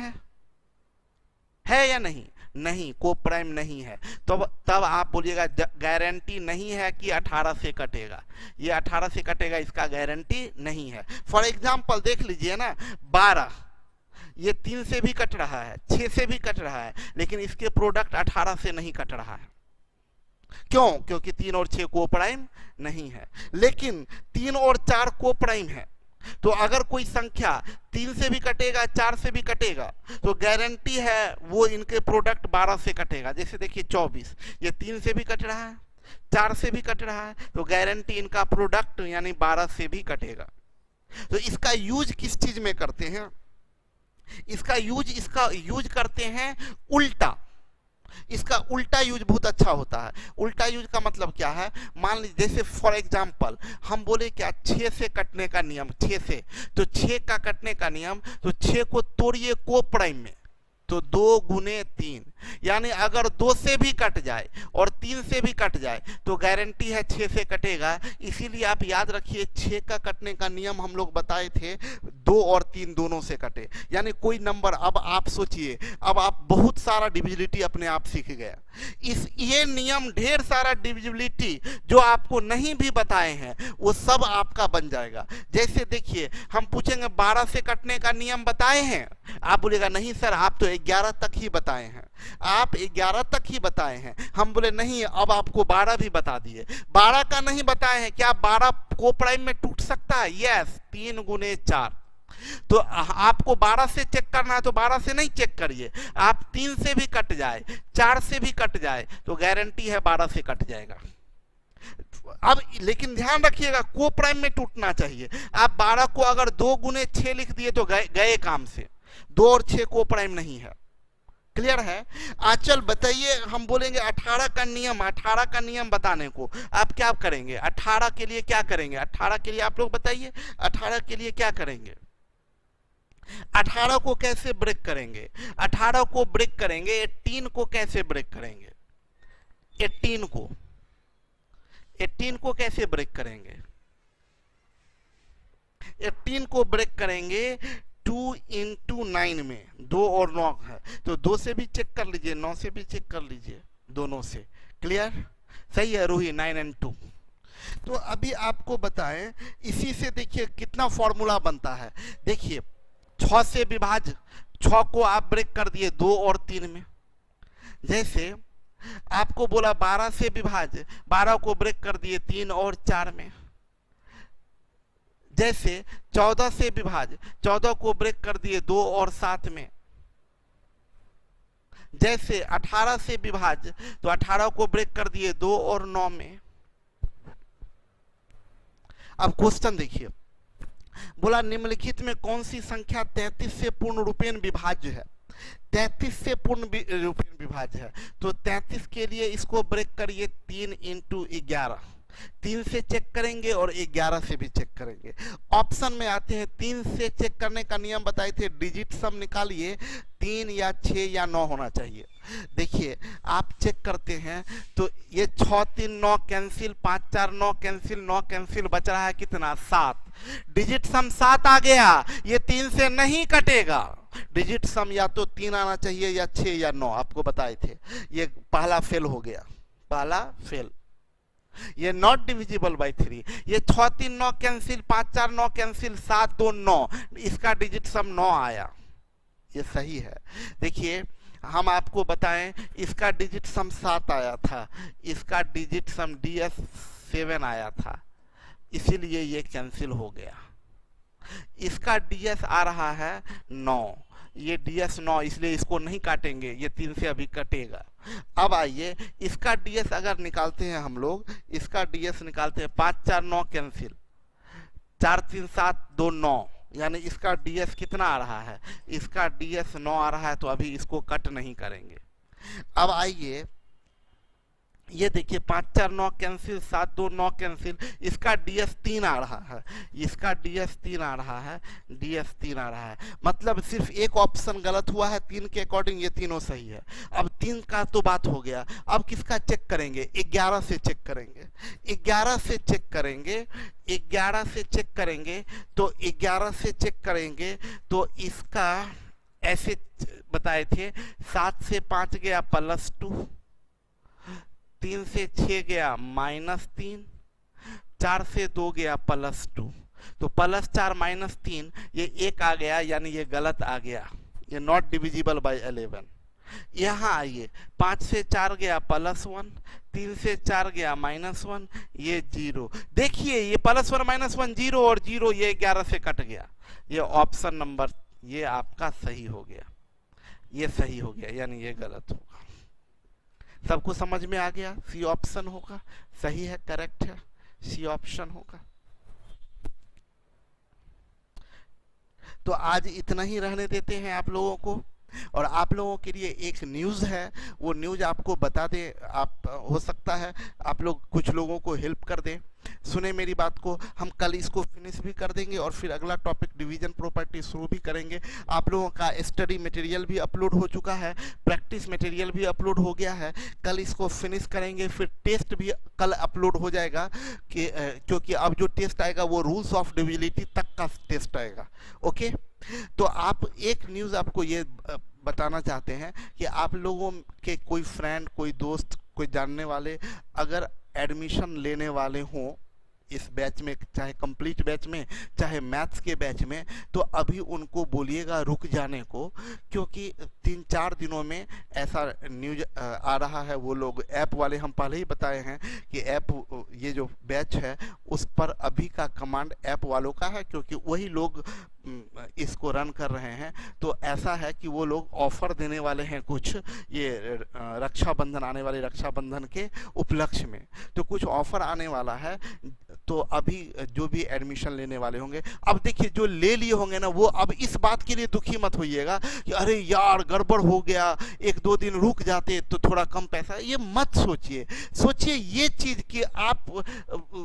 है या नहीं? नहीं, को प्राइम नहीं है। तो तब आप बोलिएगा गारंटी नहीं है कि 18 से कटेगा। ये 18 से कटेगा, इसका गारंटी नहीं है। फॉर एग्जांपल देख लीजिए ना, 12 ये 3 से भी कट रहा है, 6 से भी कट रहा है, लेकिन इसके प्रोडक्ट 18 से नहीं कट रहा है। क्यों? क्योंकि 3 और 6 को प्राइम नहीं है। लेकिन 3 और 4 को प्राइम है। तो अगर कोई संख्या 3 से भी कटेगा, 4 से भी कटेगा, तो गारंटी है वो इनके प्रोडक्ट 12 से कटेगा। जैसे देखिए 24, ये 3 से भी कट रहा है, 4 से भी कट रहा है, तो गारंटी इनका प्रोडक्ट यानी 12 से भी कटेगा। तो इसका यूज किस चीज में करते हैं? इसका यूज करते हैं उल्टा। इसका उल्टा यूज बहुत अच्छा होता है। उल्टा यूज का मतलब क्या है? मान लीजिए जैसे फॉर एग्जांपल हम बोले क्या 6 से कटने का नियम, 6 से, तो 6 का कटने का नियम, तो 6 को तोड़िए को प्राइम में, तो 2 गुने 3, यानी अगर 2 से भी कट जाए और 3 से भी कट जाए तो गारंटी है 6 से कटेगा। इसीलिए आप याद रखिए 6 का कटने का नियम हम लोग बताए थे 2 और 3 दोनों से कटे, यानी कोई नंबर। अब आप सोचिए, अब आप बहुत सारा डिविजिबिलिटी अपने आप सीख गया। ये नियम ढेर सारा डिविजिबिलिटी जो आपको नहीं भी बताए हैं वो सब आपका बन जाएगा। जैसे देखिए हम पूछेंगे 12 से कटने का नियम बताए हैं, आप बोलेगा नहीं सर आप तो 11 तक ही बताए हैं, आप 11 तक ही बताए हैं। हम बोले नहीं, अब आपको 12 भी बता दिए। 12 का नहीं बताए हैं, क्या 12 को प्राइम में टूट सकता है? यस, 3 गुने 4। तो आपको 12 से चेक करना है तो 12 से नहीं चेक करिए, आप 3 से भी कट जाए, 4 से भी कट जाए, तो गारंटी है 12 से कट जाएगा। अब लेकिन ध्यान रखिएगा को प्राइम में टूटना चाहिए। आप 12 को अगर 2 गुने 6 लिख दिए तो गए काम से। 2 और 6 को प्राइम नहीं है, क्लियर है? आंचल बताइए, हम बोलेंगे 18 का नियम, 18 का नियम बताने को आप क्या करेंगे? 18 के लिए क्या करेंगे? 18 के लिए आप लोग बताइए, 18 के लिए क्या करेंगे? 18 को कैसे ब्रेक करेंगे? 18 को ब्रेक करेंगे, 18 को कैसे ब्रेक करेंगे? 18 को कैसे ब्रेक करेंगे? 18 को ब्रेक करेंगे 2 into 9 में, 2 और 9 है तो 2 से भी चेक कर लीजिए, 9 से भी चेक कर लीजिए, दोनों से। क्लियर? सही है रूही? 9 and 2। तो अभी आपको बताएं, इसी से देखिए कितना फॉर्मूला बनता है। देखिए 6 से विभाज्य, 6 को आप ब्रेक कर दिए 2 और 3 में। जैसे आपको बोला 12 से विभाज्य, 12 को ब्रेक कर दिए 3 और 4 में। जैसे 14 से विभाज्य, 14 को ब्रेक कर दिए 2 और 7 में। जैसे 18 से विभाज्य, तो 18 को ब्रेक कर दिए 2 और 9 में। अब क्वेश्चन देखिए, बोला निम्नलिखित में कौन सी संख्या 33 से पूर्ण रूपेण विभाज्य है? 33 से पूर्ण रूपेण विभाज्य है तो 33 के लिए इसको ब्रेक करिए 3 into 11। 3 से चेक करेंगे और 11 से भी चेक करेंगे। ऑप्शन में आते हैं, 3 से चेक करने का नियम बताए थे, डिजिट सम निकालिए, 3 या 6 या 9 होना चाहिए। देखिए आप चेक करते हैं तो ये 6 3 9 कैंसिल, 5 4 9 कैंसिल, 9 कैंसिल, बच रहा है कितना? 7। डिजिट सम 7 आ गया, ये 3 से नहीं कटेगा। डिजिट सम या तो 3 आना चाहिए या 6 या 9, आपको बताए थे। ये पहला फेल हो गया, पहला फेल। ये नॉट डिविजिबल बाय 3। ये 6 3 9 कैंसिल, 5 4 9 कैंसिल, 7 2 9, इसका डिजिट सम 9 आया, ये सही है। देखिए हम आपको बताएं, इसका डिजिट सम 7 आया था, इसका डिजिट सम DS 7 आया था, इसीलिए ये कैंसिल हो गया। इसका DS आ रहा है 9, ये DS 9, इसलिए इसको नहीं काटेंगे, ये 3 से अभी कटेगा। अब आइए इसका DS अगर निकालते हैं हम लोग, इसका DS निकालते हैं, 5 4 9 कैंसिल, 4 3 7 2 9, यानी इसका DS कितना आ रहा है? इसका DS 9 आ रहा है, तो अभी इसको कट नहीं करेंगे। अब आइए ये देखिए 5 4 9 कैंसिल, 7 2 9 कैंसिल, इसका DS 3 आ रहा है, इसका DS 3 आ रहा है, DS 3 आ रहा है, मतलब सिर्फ एक ऑप्शन गलत हुआ है 3 के अकॉर्डिंग, ये तीनों सही है। अब 3 का तो बात हो गया, अब किसका चेक करेंगे? 11 से चेक करेंगे, 11 से चेक करेंगे, 11 से चेक करेंगे, तो 11 से चेक करेंगे तो इसका ऐसे बताए थे, 7 से 5 गया +2, 3 से 6 गया -3, 4 से 2 गया +2, तो +4 -3, ये 1 आ गया, यानी ये गलत आ गया, ये नॉट डिविजिबल बाय 11। यहाँ आइए 5 से 4 गया +1, 3 से 4 गया -1, ये 0। देखिए ये +1 -1 0 और 0, ये 11 से कट गया, ये ऑप्शन नंबर ये आपका सही हो गया, ये सही हो गया, यानी ये गलत होगा। सबको समझ में आ गया? सी ऑप्शन होगा, सही है, करेक्ट है, सी ऑप्शन होगा। तो आज इतना ही रहने देते हैं आप लोगों को, और आप लोगों के लिए एक न्यूज़ है, वो न्यूज़ आपको बता दें, आप हो सकता है आप लोग कुछ लोगों को हेल्प कर दें। सुने मेरी बात को, हम कल इसको फिनिश भी कर देंगे और फिर अगला टॉपिक डिवीजन प्रॉपर्टी शुरू भी करेंगे। आप लोगों का स्टडी मटेरियल भी अपलोड हो चुका है, प्रैक्टिस मटेरियल भी अपलोड हो गया है, कल इसको फिनिश करेंगे, फिर टेस्ट भी कल अपलोड हो जाएगा कि क्योंकि अब जो टेस्ट आएगा वो रूल्स ऑफ डिविजिबिलिटी तक का टेस्ट आएगा। ओके, तो आप एक न्यूज़ आपको ये बताना चाहते हैं कि आप लोगों के कोई फ्रेंड, कोई दोस्त, कोई जानने वाले अगर एडमिशन लेने वाले हों इस बैच में, चाहे कंप्लीट बैच में, चाहे मैथ्स के बैच में, तो अभी उनको बोलिएगा रुक जाने को, क्योंकि 3-4 दिनों में ऐसा न्यूज आ रहा है। वो लोग ऐप वाले, हम पहले ही बताए हैं कि ऐप, ये जो बैच है उस पर अभी का कमांड ऐप वालों का है, क्योंकि वही लोग इसको रन कर रहे हैं, तो ऐसा है कि वो लोग ऑफर देने वाले हैं कुछ, ये रक्षाबंधन आने वाले रक्षाबंधन के उपलक्ष्य में, तो कुछ ऑफर आने वाला है। तो अभी जो भी एडमिशन लेने वाले होंगे, अब देखिए जो ले लिए होंगे ना, वो अब इस बात के लिए दुखी मत होइएगा कि अरे यार गड़बड़ हो गया, एक दो दिन रुक जाते तो थोड़ा कम पैसा, ये मत सोचिए। सोचिए ये चीज़ कि आप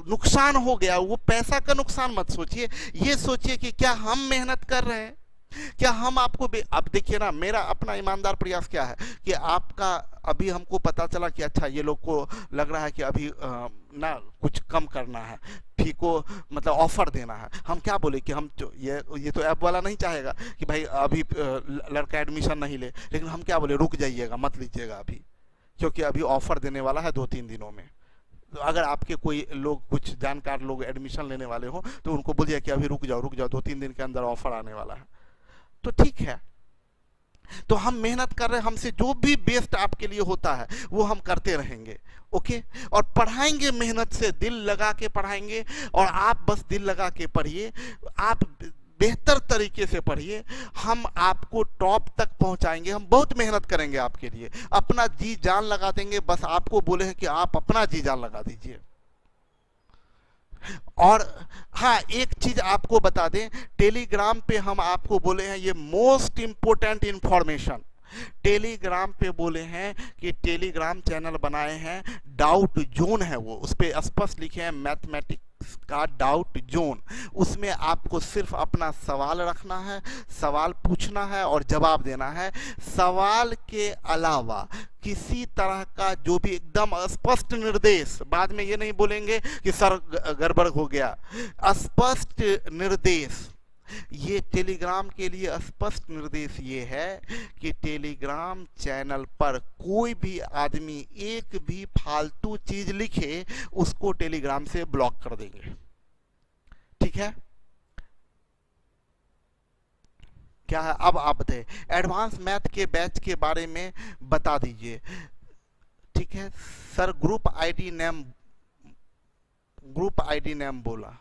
नुकसान हो गया, वो पैसा का नुकसान मत सोचिए, ये सोचिए कि क्या हम मेहनत कर रहे हैं, क्या हम आपको अब देखिए ना, मेरा अपना ईमानदार प्रयास क्या है कि आपका अभी हमको पता चला कि अच्छा ये लोग को लग रहा है कि अभी ना कुछ कम करना है, फी को मतलब ऑफर देना है, हम क्या बोले कि हम ये तो ऐप वाला नहीं चाहेगा कि भाई अभी लड़का एडमिशन नहीं ले, लेकिन हम क्या बोले, रुक जाइएगा मत लीजिएगा अभी, क्योंकि अभी ऑफर देने वाला है 2-3 दिनों में। तो अगर आपके कोई लोग कुछ जानकार लोग एडमिशन लेने वाले हो तो उनको बोलिए कि अभी रुक जाओ 2-3 दिन के अंदर ऑफर आने वाला है, तो ठीक है। तो हम मेहनत कर रहे हैं, हमसे जो भी बेस्ट आपके लिए होता है वो हम करते रहेंगे, ओके। और पढ़ाएंगे मेहनत से, दिल लगा के पढ़ाएंगे, और आप बस दिल लगा के पढ़िए, आप बेहतर तरीके से पढ़िए, हम आपको टॉप तक पहुंचाएंगे, हम बहुत मेहनत करेंगे आपके लिए, अपना जी जान लगा देंगे, बस आपको बोले हैं कि आप अपना जी जान लगा दीजिए। और हाँ, एक चीज आपको बता दें, टेलीग्राम पे हम आपको बोले हैं ये मोस्ट इंपोर्टेंट इंफॉर्मेशन, टेलीग्राम पे बोले हैं कि टेलीग्राम चैनल बनाए हैं, डाउट जोन है वो, उस पर स्पष्ट लिखे हैं मैथमेटिक्स का डाउट जोन, उसमें आपको सिर्फ अपना सवाल रखना है, सवाल पूछना है और जवाब देना है। सवाल के अलावा किसी तरह का जो भी एकदम स्पष्ट निर्देश, बाद में ये नहीं बोलेंगे कि सर गड़बड़ हो गया, स्पष्ट निर्देश, ये टेलीग्राम के लिए स्पष्ट निर्देश ये है कि टेलीग्राम चैनल पर कोई भी आदमी एक भी फालतू चीज लिखे उसको टेलीग्राम से ब्लॉक कर देंगे, ठीक है। क्या है अब आप बताइए, एडवांस मैथ के बैच के बारे में बता दीजिए, ठीक है सर। ग्रुप आईडी नेम बोला,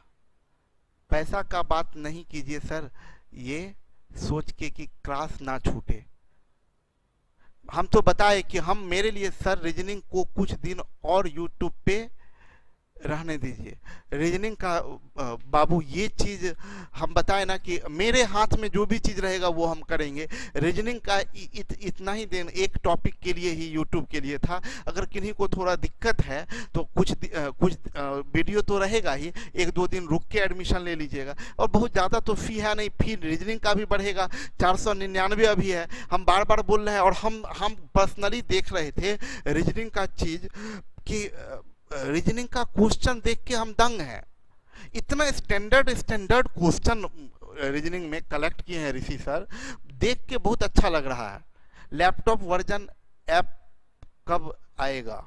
पैसा का बात नहीं कीजिए सर, ये सोच के कि क्लास ना छूटे। हम तो बताए कि हम मेरे लिए सर रीजनिंग को कुछ दिन और यूट्यूब पे रहने दीजिए। रीजनिंग का बाबू ये चीज़ हम बताए ना कि मेरे हाथ में जो भी चीज़ रहेगा वो हम करेंगे। रीजनिंग का इतना ही दिन एक टॉपिक के लिए ही यूट्यूब के लिए था। अगर किन्हीं को थोड़ा दिक्कत है तो कुछ वीडियो तो रहेगा ही, 1-2 दिन रुक के एडमिशन ले लीजिएगा। और बहुत ज़्यादा तो फ़ी है नहीं, फी रीजनिंग का भी बढ़ेगा, 499 अभी है। हम बार बार बोल रहे हैं और हम पर्सनली देख रहे थे रीजनिंग का चीज़ कि रीजनिंग का क्वेश्चन देख के हम दंग हैं। इतना स्टैंडर्ड क्वेश्चन रीजनिंग में कलेक्ट किए हैं ऋषि सर, देख के बहुत अच्छा लग रहा है। लैपटॉप वर्जन ऐप कब आएगा?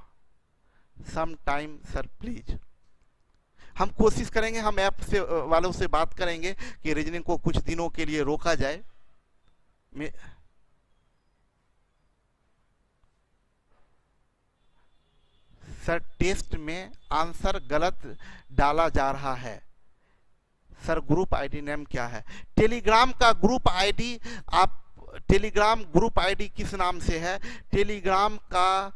Some time sir please. हम कोशिश करेंगे, हम ऐप से वालों से बात करेंगे कि रीजनिंग को कुछ दिनों के लिए रोका जाए। सर टेस्ट में आंसर गलत डाला जा रहा है। सर ग्रुप आईडी नेम क्या है? टेलीग्राम का ग्रुप आईडी, आप टेलीग्राम ग्रुप आईडी किस नाम से है? टेलीग्राम का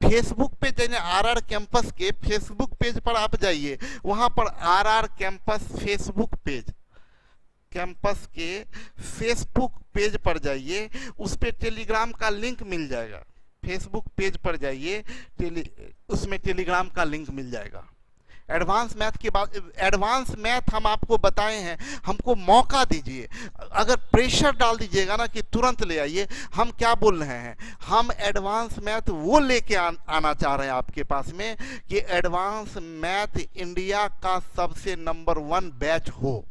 फेसबुक पे जाइए, आरआर कैंपस के फेसबुक पेज पर आप जाइए, वहां पर RR campus Facebook page, campus के फेसबुक पेज पर जाइए, उस पे टेलीग्राम का लिंक मिल जाएगा। फेसबुक पेज पर जाइए, उसमें टेलीग्राम का लिंक मिल जाएगा। एडवांस मैथ के बाद, एडवांस मैथ हम आपको बताए हैं, हमको मौका दीजिए। अगर प्रेशर डाल दीजिएगा ना कि तुरंत ले आइए, हम क्या बोल रहे हैं, हम एडवांस मैथ वो लेके आना चाह रहे हैं आपके पास में कि एडवांस मैथ इंडिया का सबसे नंबर 1 बैच हो।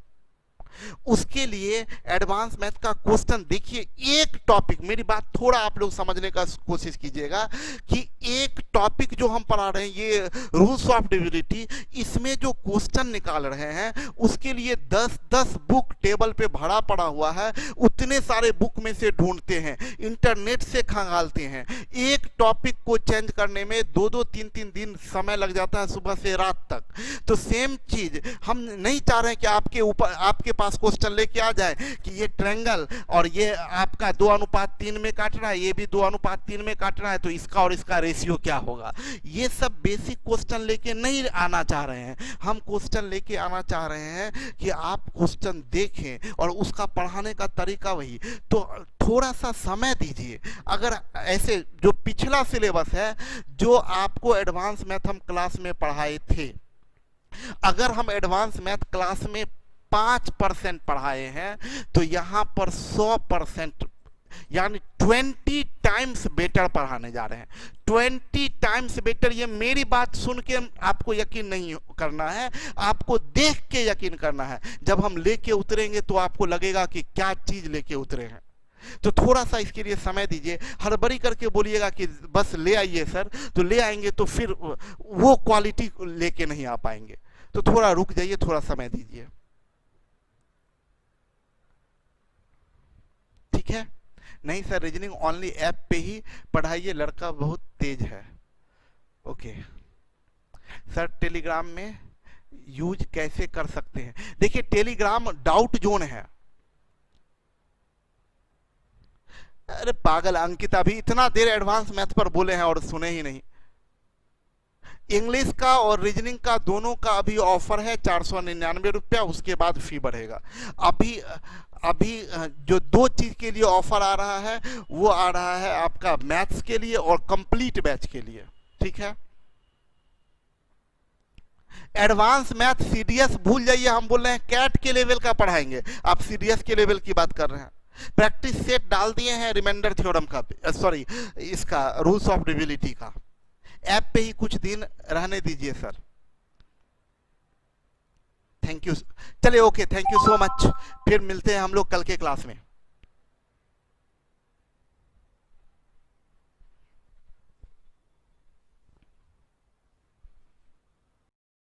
उसके लिए एडवांस मैथ का क्वेश्चन देखिए, एक टॉपिक, मेरी बात थोड़ा आप लोग समझने का कोशिश कीजिएगा कि एक टॉपिक जो हम पढ़ा रहे हैं, ये रूल्स ऑफ डिविजिबिलिटी, इसमें जो क्वेश्चन निकाल रहे हैं उसके लिए 10-10 बुक टेबल पे भरा पड़ा हुआ है। उतने सारे बुक में से ढूंढते हैं, इंटरनेट से खंगालते हैं। एक टॉपिक को चेंज करने में 2-2, 3-3 दिन समय लग जाता है, सुबह से रात तक। तो सेम चीज हम नहीं चाह रहे हैं कि आपके पास पास क्वेश्चन लेके आ जाए कि ये ट्रायंगल और ये आपका 2:3 में काट रहा है, ये भी 2:3 में काट रहा है, तो इसका और इसका रेशियो क्या होगा, ये सब बेसिक क्वेश्चन लेके नहीं आना चाह रहे हैं। हम क्वेश्चन लेके आना चाह रहे हैं कि आप क्वेश्चन देखें और उसका पढ़ाने का तरीका वही, तो थोड़ा सा समय दीजिए। अगर ऐसे जो पिछला सिलेबस है जो आपको एडवांस मैथ हम क्लास में पढ़ाए थे, अगर हम एडवांस मैथ क्लास में 5% पढ़ाए हैं तो यहां पर 100% यानी 20 टाइम्स बेटर पढ़ाने जा रहे हैं। 20 टाइम्स बेटर। ये मेरी बात सुन के आपको यकीन नहीं करना है, आपको देख के यकीन करना है। जब हम लेके उतरेंगे तो आपको लगेगा कि क्या चीज लेके उतरे हैं। तो थोड़ा सा इसके लिए समय दीजिए। हड़बड़ी करके बोलिएगा कि बस ले आइए सर, तो ले आएंगे तो फिर वो क्वालिटी लेके नहीं आ पाएंगे। तो थोड़ा रुक जाइए, थोड़ा समय दीजिए, ठीक है। नहीं सर, रीजनिंग ओनली ऐप पे ही पढ़ाइए, लड़का बहुत तेज है। ओके सर, टेलीग्राम में यूज कैसे कर सकते हैं? देखिए, टेलीग्राम डाउट जोन है। अरे पागल अंकित, अभी इतना देर एडवांस मैथ पर बोले हैं और सुने ही नहीं। इंग्लिश का और रीजनिंग का दोनों का अभी ऑफर है 499 रुपया, उसके बाद फी बढ़ेगा। अभी जो 2 चीज के लिए ऑफर आ रहा है वो आ रहा है आपका मैथ्स के लिए और कंप्लीट बैच के लिए, ठीक है। एडवांस मैथ सीडीएस भूल जाइए, हम बोल रहे हैं कैट के लेवल का पढ़ाएंगे, आप सीडीएस के लेवल की बात कर रहे हैं। प्रैक्टिस सेट डाल दिए हैं रिमाइंडर थ्योरम का, सॉरी इसका रूल्स ऑफ डिविलिटी का। ऐप पे ही कुछ दिन रहने दीजिए सर। थैंक यू, चलिए okay, thank you so much. फिर मिलते हैं हम लोग कल के क्लास में।